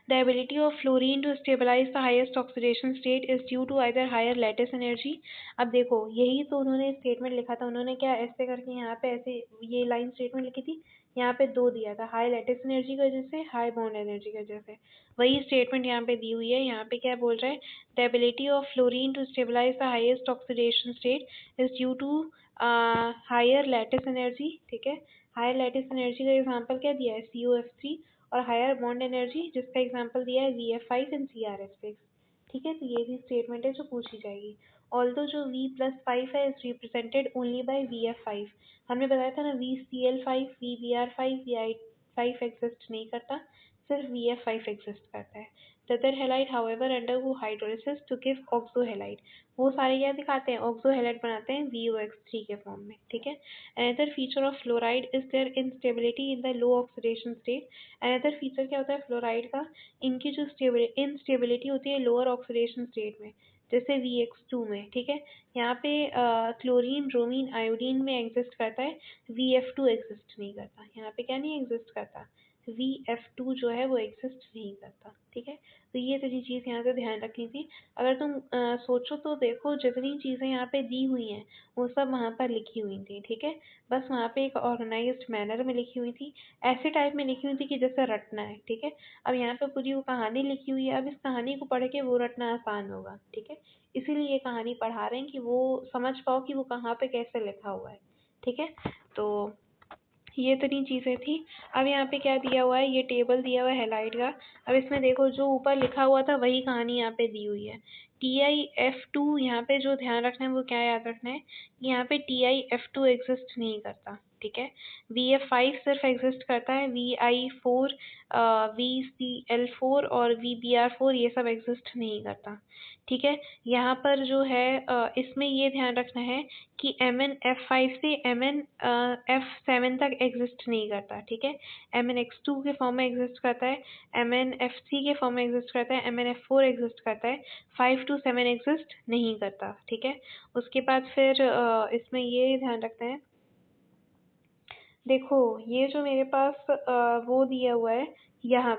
the ability of fluorine to stabilize the highest oxidation state is due to either higher lattice energy। अब देखो यही तो उन्होंने स्टेटमेंट लिखा था, उन्होंने क्या ऐसे करके यहाँ पे ऐसे ये लाइन स्टेटमेंट लिखी थी, यहाँ पे दो दिया था, हाई लैटिस एनर्जी की वजह से, हाई बॉन्ड एनर्जी की वजह से। वही स्टेटमेंट यहाँ पे दी हुई है। यहाँ पे क्या बोल रहा है, the ability of fluorine to stabilise the highest oxidation state is due to higher lattice energy. ठीक है, हायर लैटिस एनर्जी का एग्जांपल क्या दिया है, COF3, और हायर बॉन्ड एनर्जी जिसका एग्जांपल दिया है VF5 एंड CrF6। ठीक है, तो ये भी स्टेटमेंट है जो पूछी जाएगी। ऑल्दो जो V+5 है is represented only by VF5। हमने बताया था ना VCl5, VBr5, Vi5 एग्जिस्ट नहीं करता, सिर्फ VF5 एग्जिस्ट करता है। The other halide however undergo hydrolysis to give oxohalide। वो सारे क्या दिखाते हैं, oxohalide बनाते हैं VOX3 के फॉर्म में। ठीक है, another feature of fluoride is their instability in the low oxidation state। another feature क्या होता है फ्लोराइड का, इनकी जो इंस्टेबिलिटी होती है लोअर ऑक्सीडेशन स्टेट में, जैसे VX2 में। ठीक है, यहाँ पे क्लोरीन, ब्रोमीन, आयोडीन में एग्जिस्ट करता है, VF2 एग्जिस्ट नहीं करता। यहाँ पे क्या नहीं एग्जिस्ट करता, VF2 जो है वो एग्जिस्ट नहीं करता। ठीक है, तो ये सारी चीज़ यहाँ से ध्यान रखनी थी। अगर तुम सोचो तो देखो जितनी चीज़ें यहाँ पे दी हुई हैं वो सब वहाँ पर लिखी हुई थी। ठीक है, बस वहाँ पे एक ऑर्गेनाइज्ड मैनर में लिखी हुई थी, ऐसे टाइप में लिखी हुई थी कि जैसे रटना है। ठीक है, अब यहाँ पे पूरी वो कहानी लिखी हुई है, अब इस कहानी को पढ़ के वो रटना आसान होगा। ठीक है, इसीलिए ये कहानी पढ़ा रहे हैं कि वो समझ पाओ कि वो कहाँ पे कैसे लिखा हुआ है। ठीक है, तो ये इतनी चीज़ें थी। अब यहाँ पे क्या दिया हुआ है, ये टेबल दिया हुआ है हैलाइड का। अब इसमें देखो जो ऊपर लिखा हुआ था वही कहानी यहाँ पे दी हुई है। TiF2 यहाँ पे जो ध्यान रखना है वो क्या याद रखना है, यहाँ पे TiF2 एग्जिस्ट नहीं करता। ठीक है, VF5 सिर्फ एग्जिस्ट करता है, VI4, VCl4 और VBr4 ये सब एग्जिस्ट नहीं करता। ठीक है, यहाँ पर जो है इसमें ये ध्यान रखना है कि MnF5 से MnF7 तक एग्जिस्ट नहीं करता। ठीक है, MnX2 के फॉर्म में एग्जिस्ट करता है, MnF3 के फॉर्म में एग्जिस्ट करता है, MnF4 एग्जिस्ट करता है, 5 to 7 एग्जिस्ट नहीं करता। ठीक है, उसके बाद फिर इसमें ये ध्यान रखना है, देखो ये जो मेरे पास वो दिया हुआ है यहाँ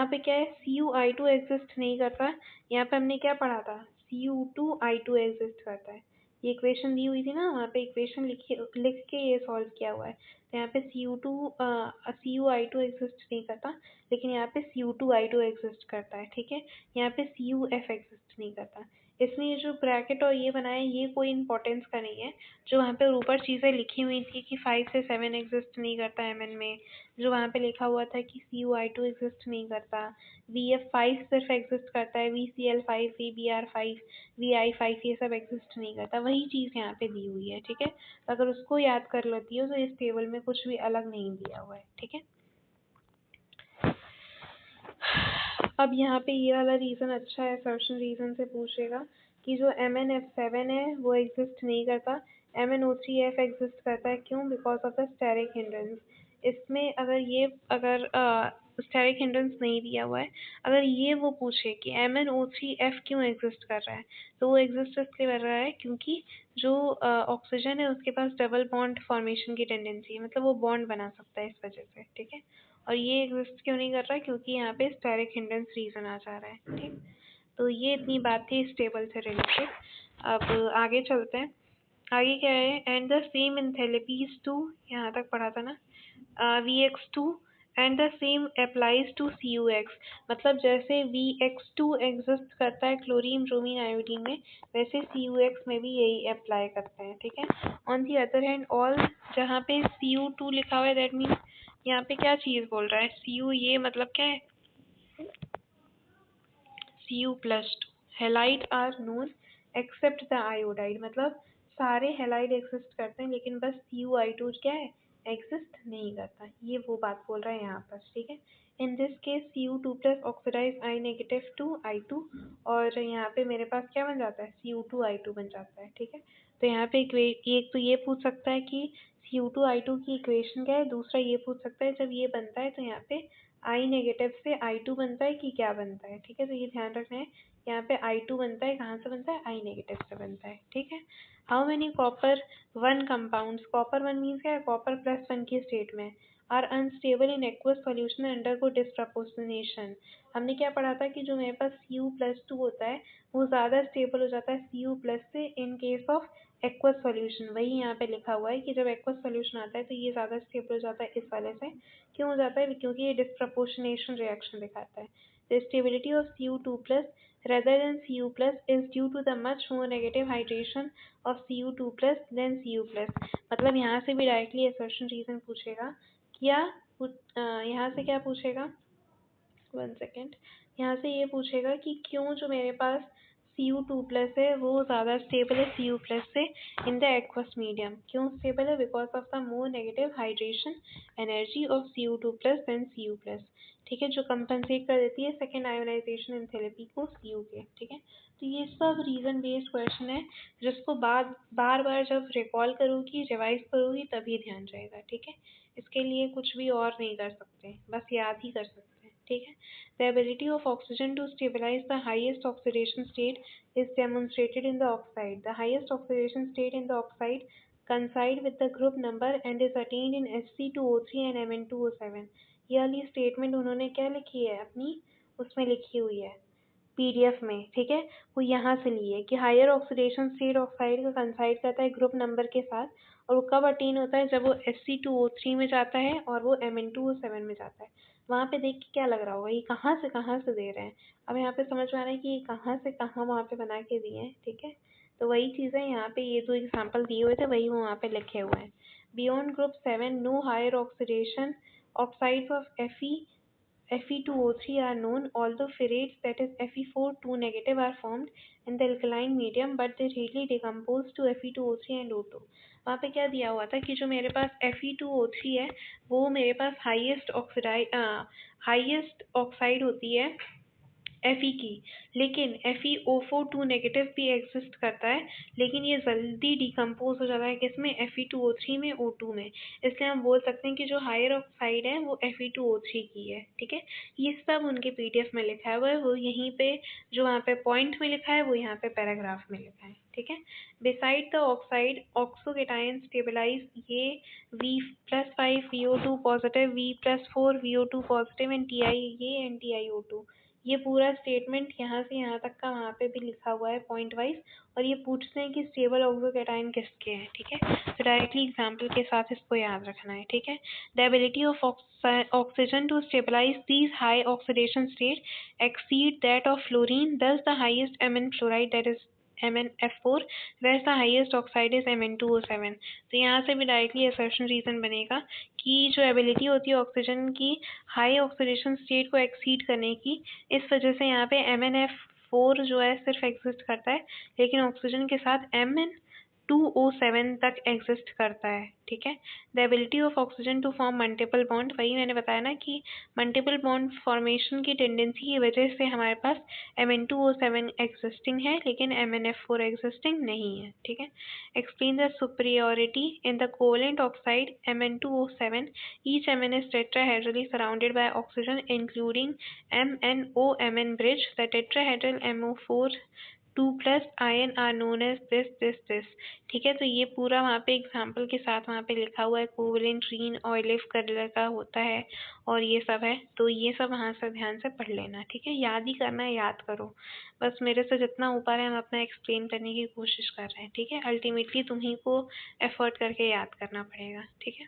पे क्या है, CuI2 एग्जिस्ट नहीं करता। यहाँ पे हमने क्या पढ़ा था, Cu2I2 एग्जिस्ट करता है। ये इक्वेशन दी हुई थी ना, वहाँ पे इक्वेशन लिख के ये सॉल्व किया हुआ है। तो यहाँ पे Cu2 एग्जिस्ट नहीं करता, लेकिन यहाँ पे Cu2I2 एग्जिस्ट करता है। ठीक है, यहाँ पे CuF एग्जिस्ट नहीं करता। इसमें ये जो ब्रैकेट और ये बनाया ये कोई इंपॉर्टेंस का नहीं है। जो वहाँ पे ऊपर चीज़ें लिखी हुई थी कि 5 से 7 एग्जिस्ट नहीं करता Mn में, जो वहाँ पे लिखा हुआ था कि CuI2 एग्जिस्ट नहीं करता, VF5 सिर्फ एग्जिस्ट करता है, VCl5, VBr5, VI5 ये सब एग्जिस्ट नहीं करता, वही चीज़ यहाँ पे दी हुई है। ठीक है, तो अगर उसको याद कर लेती हो तो इस टेबल में कुछ भी अलग नहीं दिया हुआ है। ठीक है, अब यहाँ पे ये वाला रीज़न अच्छा है, असर्शन रीज़न से पूछेगा कि जो MnF7 है वो एग्जिस्ट नहीं करता, MnO3F एग्जिस्ट करता है। क्यों, because of the steric hindrance. इसमें अगर स्टेरिक हिंड्रेंस नहीं दिया हुआ है, अगर ये वो पूछे कि MnO3F क्यों एग्जिस्ट कर रहा है, तो वो एग्जिस्ट इसलिए कर रहा है क्योंकि जो ऑक्सीजन है उसके पास डबल बॉन्ड फॉर्मेशन की टेंडेंसी है, मतलब वो बॉन्ड बना सकता है इस वजह से। ठीक है, और ये एग्जिस्ट क्यों नहीं कर रहा है, क्योंकि यहाँ पे स्टेरिक हिंड्रेंस रीजन आ जा रहा है। ठीक, तो ये इतनी बात थी इस टेबल से रिलेटेड। अब आगे चलते हैं, आगे क्या है, and the same enthalpies to, यहाँ तक पढ़ा था ना, VX2 and the same applies to CuX, मतलब जैसे VX2 एग्जिस्ट करता है क्लोरीन ब्रोमीन आयोडीन में, वैसे CuX में भी यही अप्लाई करते हैं, ठीक है। On the other hand all, जहाँ पे Cu2 लिखा हुआ है दैट मीन्स यहाँ पे क्या चीज़ बोल रहा है, Cu ये मतलब क्या है, Cu+2 halide are known except the iodide, मतलब सारे हेलाइड एग्जिस्ट करते हैं लेकिन बस Cu(I2) क्या है, एग्जिस्ट नहीं करता, ये वो बात बोल रहा है यहाँ पर, ठीक है। In this case Cu2+ oxidise I-2 और यहाँ पे मेरे पास क्या बन जाता है, Cu2I2 बन जाता है, ठीक है। तो यहाँ पे एक तो ये पूछ सकता है कि Cu2I2 की इक्वेशन क्या है, दूसरा ये पूछ सकता है जब ये बनता है तो यहाँ पे I- से I2 बनता है कि क्या बनता है, ठीक है। तो ये ध्यान रखना है, यहाँ पे I2 बनता है, कहाँ से बनता है, I- से बनता है, ठीक है। How many copper 1 compounds, copper 1 means क्या है, कॉपर +1 की स्टेट में, are unstable in aqueous solution undergo disproportionation. हमने क्या पढ़ा था कि जो मेरे पास Cu+2 होता है वो ज़्यादा स्टेबल हो जाता है Cu+ से in case of aqueous solution. वही यहाँ पे लिखा हुआ है कि जब एक्वस सॉल्यूशन आता है तो ये ज़्यादा स्टेबल हो जाता है इस वाले से। क्यों हो जाता है, क्योंकि ये डिस्प्रपोर्शनेशन रिएक्शन दिखाता है। The stability of Cu2+ rather than Cu+ is due to the much more negative hydration of Cu2+ than Cu+। मतलब यहाँ से भी डायरेक्टली assertion reason पूछेगा, क्या यहाँ से क्या पूछेगा, 1 सेकेंड, यहाँ से ये पूछेगा कि क्यों जो मेरे पास Cu2+ है वो ज़्यादा स्टेबल है Cu+ से इन द एक्वस मीडियम। क्यों स्टेबल है, because of the more negative hydration energy of Cu2+ than Cu+, ठीक है, जो कंपनसेट कर देती है सेकेंड आयोनाइजेशन एंथैल्पी को Cu के, ठीक है। तो ये सब रीज़न बेस्ड क्वेश्चन है जिसको बार बार जब रिकॉल करोगी रिवाइज करोगी तभी ध्यान रहेगा, ठीक है। इसके लिए कुछ भी और नहीं कर सकते, बस याद ही कर सकते हैं, ठीक है। The ability of oxygen to stabilize the highest oxidation state is demonstrated in the oxide. The highest oxidation state in the oxide coincide with the group number and is attained in Hc2O3 and Mn2O7. ये वाली statement उन्होंने क्या लिखी है, अपनी उसमें लिखी हुई है PDF में, ठीक है। वो यहाँ से लिए कि हायर ऑक्सीडेशन स्टेट ऑक्साइड का कंसाइड करता है ग्रुप नंबर के साथ, और वो कब अटेन होता है, जब वो Hc2O3 में जाता है और वो Mn2O7 में जाता है। वहाँ पे देख के क्या लग रहा होगा, ये कहाँ से दे रहे हैं। अब यहाँ पे समझ में आ रहा है कि ये कहाँ से कहाँ वहाँ पे बना के दिए हैं, ठीक है। तो वही चीज़ें यहाँ पे ये जो एग्जाम्पल दिए हुए थे वही वो वहाँ पे लिखे हुए हैं। Beyond group 7 no higher oxidation oxides of Fe2O3 are known, although ferrates, that is Fe4 2 negative, are formed in the alkaline medium, but they rarely decompose to Fe2O3 and O2। वहाँ पे क्या दिया हुआ था कि जो मेरे पास Fe2O3 है वो मेरे पास हाईएस्ट ऑक्साइड होती है Fe की, लेकिन FeO4 2 नेगेटिव भी एग्जिस्ट करता है, लेकिन ये जल्दी डिकम्पोज हो जाता है किसमें, Fe2O3 में, O2 में। इसलिए हम बोल सकते हैं कि जो हायर ऑक्साइड है वो Fe2O3 की है, ठीक है। ये सब उनके PDF में लिखा हुआ है, वो यहीं पे जो वहाँ पे पॉइंट में लिखा है वो यहाँ पे पैराग्राफ में लिखा है, ठीक है। बिसाइड द ऑक्साइड ऑक्सोकेटाइन स्टेबलाइज ये V+5 VO2 positive, V+4 VO2 positive and Ti ये एंड TiO2। ये पूरा स्टेटमेंट यहाँ से यहाँ तक का वहाँ पे भी लिखा हुआ है पॉइंट वाइज, और ये पूछते हैं कि स्टेबल ऑक्सोकेटाइन किसके हैं, ठीक है। तो डायरेक्टली एग्जाम्पल के साथ इसको याद रखना है, ठीक है। The ability of oxygen to stabilize these high oxidation state exceed that of fluorine, thus the highest Mn fluoride that is MnF4, whereas the highest oxide is Mn2O7। तो यहाँ से भी डायरेक्टली असर्शन रीजन बनेगा कि जो ability होती है oxygen की हाई ऑक्सीडेशन स्टेट को एक्सीड करने की, इस वजह से यहाँ पे MnF4 जो है सिर्फ एग्जिस्ट करता है, लेकिन ऑक्सीजन के साथ Mn2O7 तक एग्जिस्ट करता है, ठीक है। The ability of oxygen to form multiple bond, वही मैंने बताया ना कि मल्टीपल बॉन्ड फॉर्मेशन की टेंडेंसी की वजह से हमारे पास Mn2O7 एग्जिस्टिंग है लेकिन MnF4 एग्जिस्टिंग नहीं है, ठीक है। Explain the superiority in the covalent oxide Mn2O7, each Mn is tetrahedrally surrounded by oxygen including MnO-Mn bridge, the tetrahedral MO4 2+ ion are known as this, ठीक है। तो ये पूरा वहाँ पे एग्जाम्पल के साथ वहाँ पे लिखा हुआ है, कोवलेंट रिन ऑयलिव कलर का होता है और ये सब है, तो ये सब वहाँ से ध्यान से पढ़ लेना, ठीक है। याद ही करना है, याद करो, बस मेरे से जितना ऊपर है हम अपना एक्सप्लेन करने की कोशिश कर रहे हैं, ठीक है। अल्टीमेटली तुम्ही को एफर्ट करके याद करना पड़ेगा, ठीक है।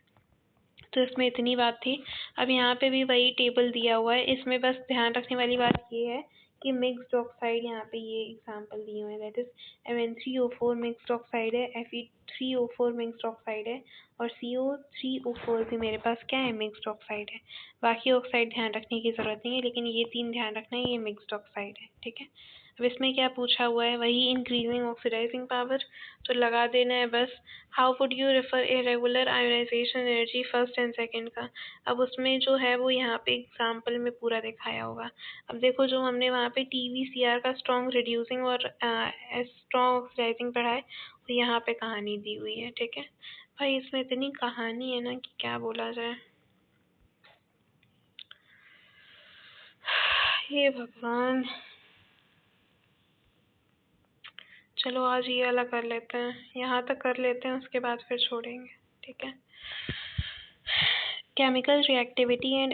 तो इसमें इतनी बात थी। अब यहाँ पे भी वही टेबल दिया हुआ है, इसमें बस ध्यान रखने वाली बात ये है कि मिक्स्ड ऑक्साइड, यहाँ पे ये एग्जांपल दिए हुए हैं, that is Mn3O4 mixed oxide है, Fe3O4 मिक्स्ड ऑक्साइड है, और CO3O4 भी मेरे पास क्या है, मिक्स्ड ऑक्साइड है। बाकी ऑक्साइड ध्यान रखने की ज़रूरत नहीं है, लेकिन ये 3 ध्यान रखना है, ये मिक्स्ड ऑक्साइड है, ठीक है। अब इसमें क्या पूछा हुआ है, वही इंक्रीजिंग ऑक्सीडाइजिंग पावर, तो लगा देना है बस। How would you refer a regular ionisation energy first and second का। अब उसमें जो है वो यहाँ पे एग्जाम्पल में पूरा दिखाया होगा। अब देखो जो हमने वहाँ पे TVCR का स्ट्रॉन्ग रिड्यूसिंग और स्ट्रॉन्ग ऑक्सीडाइजिंग पढ़ा है, वो यहाँ पे कहानी दी हुई है, ठीक है। भाई इसमें इतनी कहानी है ना कि क्या बोला जाए। हे भगवान, चलो आज ये वाला कर लेते हैं, यहाँ तक कर लेते हैं, उसके बाद फिर छोड़ेंगे, ठीक है। Chemical reactivity and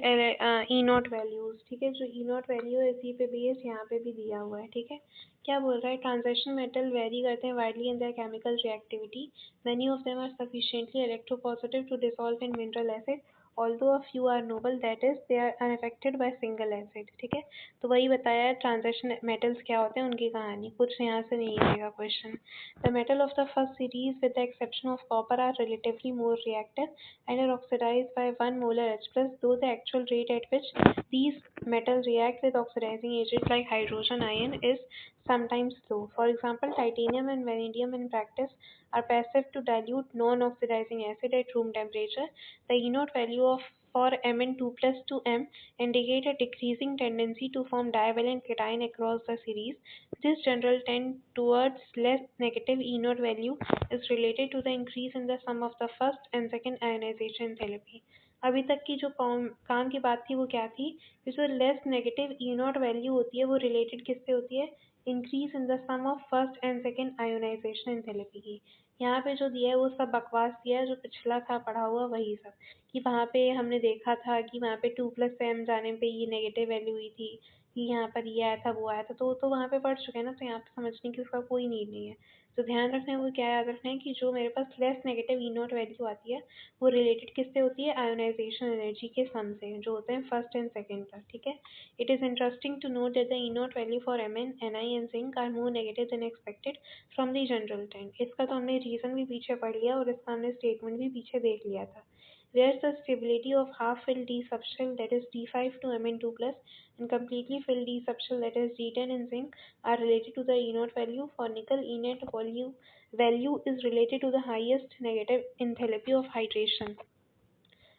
E naught values, ठीक है। जो ई नॉट वैल्यू है इसी पे बेस यहाँ पे भी दिया हुआ है, ठीक है। क्या बोल रहा है, ट्रांजिशन मेटल वेरी करते हैं widely in their chemical reactivity, many of them are sufficiently electropositive to dissolve in mineral acid, although a few are noble, that is they are unaffected by single acid, ठीक है। तो वही बताया है transition metals क्या होते हैं, उनकी कहानी, कुछ यहाँ से नहीं आएगा question. The metal of the first series with the exception of copper are relatively more reactive and are oxidized by 1 molar H+, though the actual rate at which these metals react with oxidizing agents like hydrogen ion is sometimes slow. For example, titanium and vanadium in practice are passive to dilute non-oxidizing acid at room temperature. The E0 value of for Mn2 plus to M indicate a decreasing tendency to form divalent cation across the series. This general trend towards less negative E0 value is related to the increase in the sum of the first and second ionization enthalpy. अभी तक की जो काम की बात थी वो क्या थी, जो less negative E naught value होती है वो रिलेटेड किससे होती है, increase in the sum of first and second ionisation enthalpy की। यहाँ पे जो दिया है वो सब बकवास दिया है, जो पिछला था पढ़ा हुआ वही सब, कि वहाँ पे हमने देखा था कि वहाँ पे 2+m जाने पे ये नेगेटिव वैल्यू हुई थी, कि यहाँ पर ये आया था वो आया था, तो वहाँ पे पढ़ चुके हैं ना, तो यहाँ पे समझने की उसका कोई नीड नहीं है। तो ध्यान रखना है वो क्या याद रखना है कि जो मेरे पास less negative E naught value आती है वो रिलेटेड किससे होती है, आयोनाइजेशन एनर्जी के सम से, जो होते हैं फर्स्ट एंड सेकेंड का, ठीक है। It is interesting to note that the E naught value for Mn, Ni and zinc are more negative than expected from the general trend. इसका तो हमने रीजन भी पीछे पढ़ लिया और इसका हमने स्टेटमेंट भी पीछे देख लिया था। Whereas the stability of half-filled D subshell, that is D5 to Mn2 plus, and completely filled D subshell, that is D10 in zinc, are related to the E naught value. For nickel, E net value is related to the highest negative enthalpy of hydration.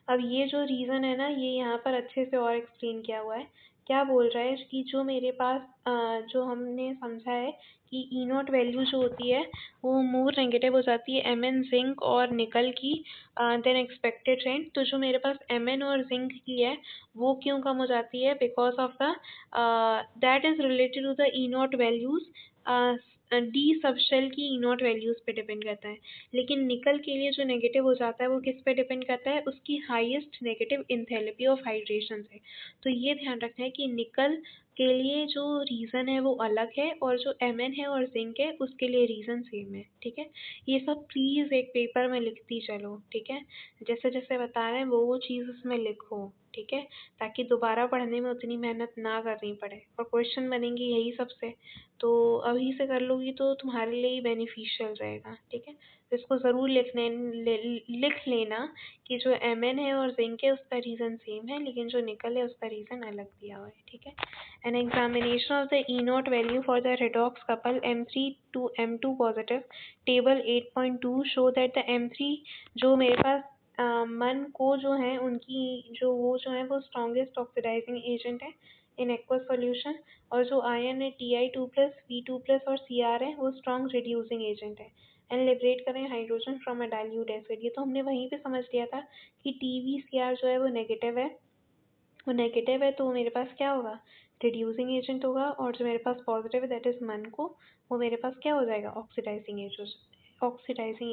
अब ये जो reason है ना, ये यहाँ पर अच्छे से और एक्सप्लेन किया हुआ है। क्या बोल रहा है कि जो मेरे पास जो हमने समझा है कि ई नॉट वैल्यू जो होती है वो मोर नेगेटिव हो जाती है Mn, जिंक और निकल की देन एक्सपेक्टेड ट्रेंड। तो जो मेरे पास Mn और जिंक की है वो क्यों कम हो जाती है, because of the that is related to the E naught values, d subshell की ई नॉट वैल्यूज पे डिपेंड करता है। लेकिन निकल के लिए जो नेगेटिव हो जाता है वो किस पे डिपेंड करता है, उसकी highest negative enthalpy of hydration से। तो ये ध्यान रखना है कि निकल के लिए जो रीज़न है वो अलग है और जो Mn है और जिंक है उसके लिए रीज़न सेम है, ठीक है। ये सब प्लीज़ एक पेपर में लिखती चलो, ठीक है। जैसे जैसे बता रहे हैं वो चीज़ उसमें लिखो, ठीक है, ताकि दोबारा पढ़ने में उतनी मेहनत ना करनी पड़े और क्वेश्चन बनेंगे यही सबसे। तो अभी से कर लोगी तो तुम्हारे लिए ही बेनिफिशियल रहेगा, ठीक है। तो इसको ज़रूर लिख लेना कि जो Mn है और जिंक है उसका रीज़न सेम है, लेकिन जो निकल है उसका रीज़न अलग दिया हुआ है, ठीक है। An examination of the E naught value for the redox couple M3 to M2 positive, table 8.2 show that the M3 जो मेरे पास मन को जो है उनकी जो है वो स्ट्रॉन्गेस्ट ऑक्सीडाइजिंग एजेंट है इन एक्वा सॉल्यूशन, और जो आयन है Ti2 प्लस V2 प्लस और Cr है वो स्ट्रॉन्ग रिड्यूसिंग एजेंट है एंड लिबरेट करें hydrogen from a dilute acid. ये तो हमने वहीं पे समझ लिया था कि TVCr जो है वो नेगेटिव है, वो नेगेटिव है तो मेरे पास क्या होगा, रिड्यूसिंग एजेंट होगा, और जो मेरे पास पॉजिटिव है दैट इज मन को, वो मेरे पास क्या हो जाएगा, ऑक्सीडाइजिंग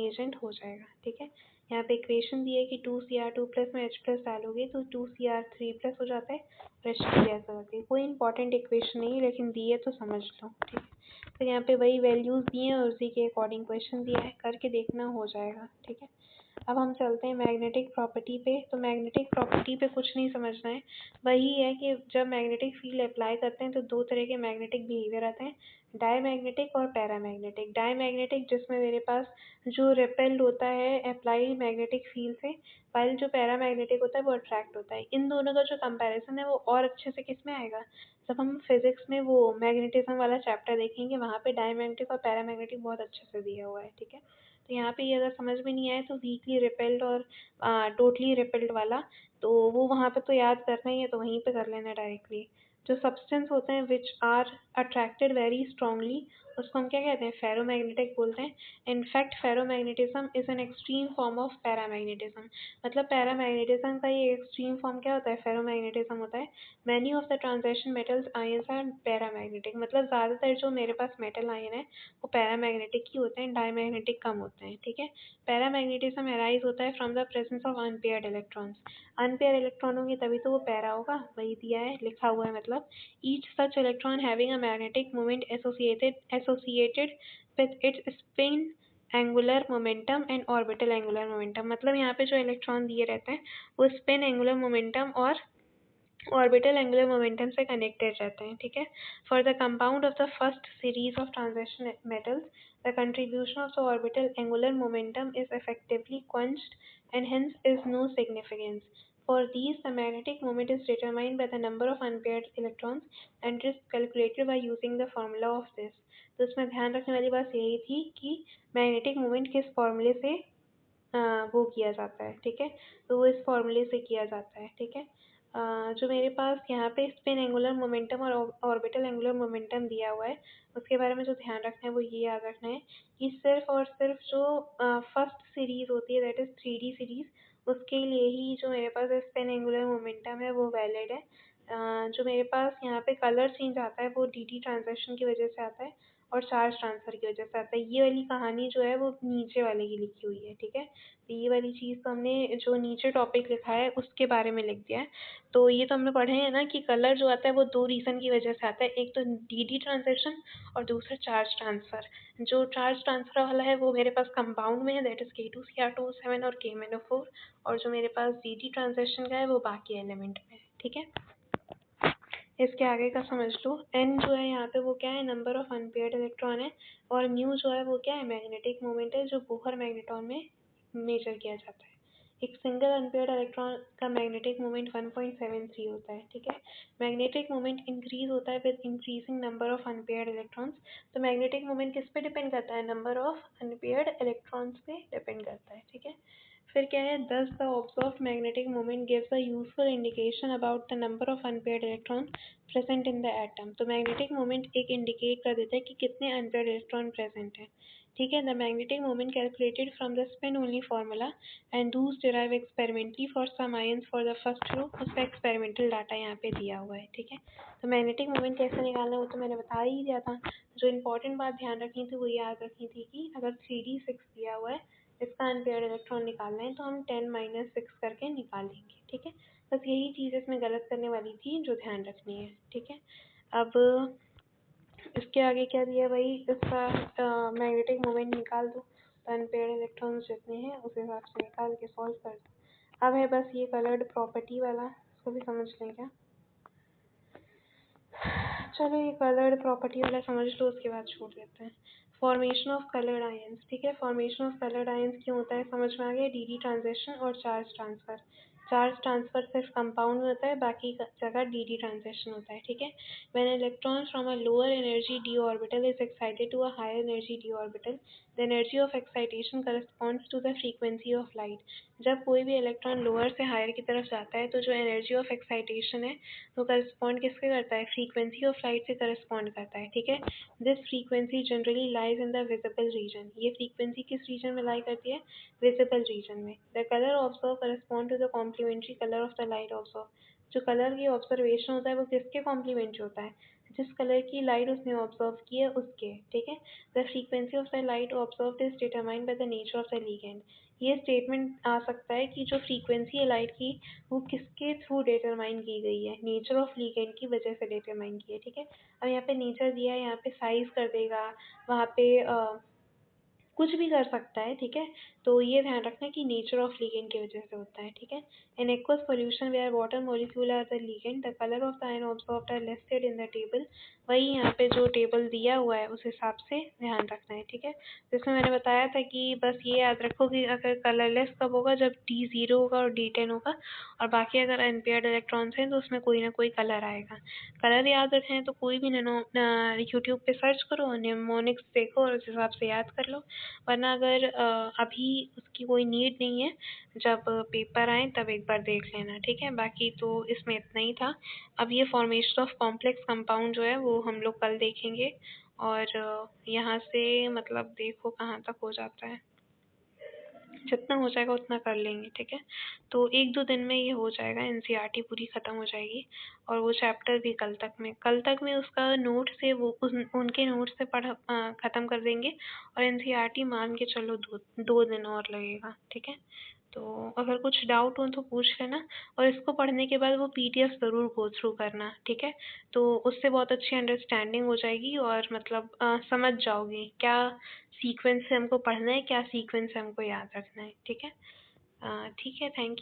एजेंट हो जाएगा, ठीक है। यहाँ पे इक्वेशन दी है कि 2Cr2 प्लस में H प्लस डालोगे तो 2Cr3 प्लस हो जाता है और H3 गैस हो जाती है। कोई इंपॉर्टेंट इक्वेशन नहीं है लेकिन दी है तो समझ लो, ठीक है। तो यहाँ पे वही वैल्यूज दिए हैं और उसी के अकॉर्डिंग क्वेश्चन दिया है, करके देखना हो जाएगा, ठीक है। अब हम चलते हैं मैग्नेटिक प्रॉपर्टी पे। तो मैग्नेटिक प्रॉपर्टी पे कुछ नहीं समझना है, वही है कि जब मैग्नेटिक फील्ड अप्लाई करते हैं तो दो तरह के मैग्नेटिक बिहेवियर आते हैं, डायमैग्नेटिक और पैरामैग्नेटिक। डायमैग्नेटिक जिसमें मेरे पास जो रिपेल्ड होता है अप्लाई मैग्नेटिक फील्ड से, while जो पैरामैग्नेटिक होता है वो अट्रैक्ट होता है। इन दोनों का जो कंपैरिजन है वो और अच्छे से किस में आएगा, जब हम फिजिक्स में वो मैग्नेटिज्म वाला चैप्टर देखेंगे, वहाँ पे डायमैग्नेटिक और पैरामैग्नेटिक बहुत अच्छे से दिया हुआ है, ठीक है। तो यहाँ पे ये अगर समझ में नहीं आए तो वीकली रिपेल्ड और टोटली रिपेल्ड वाला, तो वो वहाँ पे तो याद करना ही है, तो वहीं पे कर लेना डायरेक्टली। जो सब्सटेंस होते हैं which are attracted very strongly, उसको हम क्या कहते हैं, फेरोमैग्नेटिक बोलते हैं। In fact ferromagnetism is an extreme form of paramagnetism. मतलब पैरामैग्नेटिज्म का ये एक्सट्रीम फॉर्म क्या होता है, फेरोमैग्नेटिज्म होता है। Many of the transition metals ions are paramagnetic, मतलब ज़्यादातर जो मेरे पास मेटल आयन है वो पैरामैग्नेटिक ही होते हैं, डायमैग्नेटिक कम होते हैं, ठीक है। पैरामैग्नेटिज्म अराइज होता है from the presence of unpaired electrons. Unpaired electron होंगे तभी तो वो पैरा होगा, वही दिया है, लिखा हुआ है मतलब। Each such electron having a magnetic moment associated with its spin angular momentum and orbital angular momentum. मतलब यहाँ पे जो इलेक्ट्रॉन दिए रहते हैं वो स्पिन एंगुलर मोमेंटम और ऑर्बिटल एंगुलर मोमेंटम से कनेक्टेड रहते हैं, ठीक है। For the compound of the first series of transition metals, the contribution of the orbital angular momentum is effectively quenched and hence is no significance. For these, the magnetic moment is determined by the number of unpaired electrons and is calculated by using the formula of this. तो इसमें ध्यान रखने वाली बात यही थी कि magnetic moment किस फॉर्मूले से वो किया जाता है, ठीक है। तो वो इस फॉर्मूले से किया जाता है, ठीक है। जो मेरे पास यहाँ पे स्पिन एंगुलर मोमेंटम और ऑर्बिटल एंगुलर मोमेंटम दिया हुआ है, उसके बारे में जो ध्यान रखना है वो ये याद रखना है कि सिर्फ और सिर्फ जो फर्स्ट सीरीज होती है दैट इज़ 3D सीरीज, उसके लिए ही जो मेरे पास स्पिन एंगुलर मोमेंटम है वो वैलिड है। जो मेरे पास यहाँ पे कलर चेंज आता है वो डी ट्रांजेक्शन की वजह से आता है और चार्ज ट्रांसफ़र की वजह से आता है। ये वाली कहानी जो है वो नीचे वाले की लिखी हुई है, ठीक है। तो ये वाली चीज़ तो हमने जो नीचे टॉपिक लिखा है उसके बारे में लिख दिया है। तो ये तो हमने पढ़े हैं ना कि कलर जो आता है वो दो रीज़न की वजह से आता है, एक तो डी ट्रांजेक्शन और दूसरा चार्ज ट्रांसफ़र। जो चार्ज ट्रांसफ़र वाला है वो मेरे पास कंपाउंड में है, दैट इज़ K2Cr2O7 और KMnO4, और जो मेरे पास डी ट्रांजेक्शन का है वो बाकी एलिमेंट में है, ठीक है। इसके आगे का समझ लो। एन जो है यहाँ पे वो क्या है, नंबर ऑफ अनपेयर्ड इलेक्ट्रॉन है, और म्यू जो है वो क्या है, मैग्नेटिक मोमेंट है जो बोहर मैग्नेट्रॉन में मेजर किया जाता है। एक सिंगल अनपेयर्ड इलेक्ट्रॉन का मैग्नेटिक मोमेंट 1.73 होता है, ठीक है। मैग्नेटिक मोमेंट इंक्रीज होता है with increasing number of unpaired electrons. तो मैग्नेटिक मोमेंट किस पे डिपेंड करता है, नंबर ऑफ अनपेयर्ड इलेक्ट्रॉन्स पे डिपेंड करता है, ठीक है। फिर क्या है, thus the observed magnetic moment gives a useful indication about the number of unpaired electron present in the atom। तो मैग्नेटिक मोमेंट एक इंडिकेट कर देता है कि कितने अनपेयर्ड इलेक्ट्रॉन प्रेजेंट हैं, ठीक है। The magnetic moment calculated from the spin only formula and thus derive experimentally for some ions for the first row, उसका एक्सपेरिमेंटल डाटा यहाँ पे दिया हुआ है, ठीक है। तो मैग्नेटिक मोमेंट कैसे निकालना है वो तो मैंने बता ही दिया था। जो इंपॉर्टेंट बात ध्यान रखनी थी वो याद रखनी थी कि अगर 3d6 दिया हुआ है, इसका अनपेयर्ड इलेक्ट्रॉन निकालना है तो हम 10 - 6 करके निकालेंगे, ठीक है। बस यही चीज़ इसमें गलत करने वाली थी जो ध्यान रखनी है, ठीक है। अब इसके आगे क्या दिया भाई, इसका मैग्नेटिक मोमेंट निकाल दो, तो अनपेयर्ड इलेक्ट्रॉन्स जितने हैं उस हिसाब से निकाल के सॉल्व कर दो। अब है बस ये कलर्ड प्रॉपर्टी वाला, इसको भी समझ लें क्या। चलो ये कलर्ड प्रॉपर्टी वाला समझ लो, उसके बाद छोड़ देते हैं। फॉर्मेशन ऑफ कलर्ड आयंस, ठीक है। फॉर्मेशन ऑफ कलर्ड आयंस क्यों होता है समझ में आ गया, डी ट्रांजेक्शन और चार्ज ट्रांसफ़र। चार्ज ट्रांसफ़र सिर्फ कंपाउंड में होता है, बाकी जगह डी ट्रांजेक्शन होता है, ठीक है। When electron from a lower energy d orbital is excited to a higher energy d orbital, the energy of excitation corresponds to the frequency of light। जब कोई भी इलेक्ट्रॉन लोअर से हायर की तरफ जाता है तो जो एनर्जी ऑफ एक्साइटेशन है वो करस्पॉन्ड किससे करता है, फ्रीक्वेंसी ऑफ लाइट से करस्पॉन्ड करता है, ठीक है। This frequency generally lies in the visible region. ये फ्रीक्वेंसी किस रीजन में लाई करती है, विजिबल रीजन में। The colour observe correspond to the complementary colour of the light observe. जो कलर की ऑब्जर्वेशन होता है वो किसके कॉम्प्लीमेंट्री होता है, जिस कलर की लाइट उसने ऑब्जर्व की है उसके, ठीक है। The frequency of the light observed is determined by the nature of the ligand. ये स्टेटमेंट आ सकता है कि जो फ्रीक्वेंसी है लाइट की वो किसके थ्रू डिटरमाइन की गई है, नेचर ऑफ लिगेंड की वजह से डिटरमाइन की है, ठीक है। अब यहाँ पे नेचर दिया है, यहाँ पे साइज कर देगा, वहाँ पे कुछ भी कर सकता है, ठीक है। तो ये ध्यान रखना कि नेचर ऑफ लिगेंड की वजह से होता है, ठीक है। In aqueous solution where water molecule are the ligand, the colour of the ion observed are listed in the table. वही यहाँ पे जो टेबल दिया हुआ है उस हिसाब से ध्यान रखना है, ठीक है। जिसमें मैंने बताया था कि बस ये याद रखो कि अगर कलरलेस कब होगा, जब D0 होगा और D10 होगा, और बाकी अगर अनपेयर्ड इलेक्ट्रॉन्स हैं तो उसमें कोई ना कोई कलर आएगा। कलर याद रखना है तो कोई भी यूट्यूब पे सर्च करो, निमोनिक्स देखो और उस हिसाब से याद कर लो। वरना अगर अभी उसकी कोई नीड नहीं है, जब पेपर आए तब एक बार देख लेना, ठीक है। बाकी तो इसमें इतना ही था। अब ये फॉर्मेशन ऑफ कॉम्प्लेक्स कंपाउंड जो है वो हम लोग कल देखेंगे, और यहाँ से मतलब देखो कहाँ तक हो जाता है, जितना हो जाएगा उतना कर लेंगे, ठीक है। तो 1-2 दिन में ये हो जाएगा, एनसीईआरटी पूरी ख़त्म हो जाएगी, और वो चैप्टर भी कल तक में उसका नोट से वो उनके नोट से ख़त्म कर देंगे, और एनसीईआरटी मान के चलो 2 दिन और लगेगा, ठीक है। तो अगर कुछ डाउट हो तो पूछ लेना, और इसको पढ़ने के बाद वो पीडीएफ ज़रूर गो थ्रू करना, ठीक है। तो उससे बहुत अच्छी अंडरस्टैंडिंग हो जाएगी, और मतलब समझ जाओगी क्या सीक्वेंस से हमको पढ़ना है, क्या सीक्वेंस से हमको याद रखना है, ठीक है। ठीक है, थैंक यू।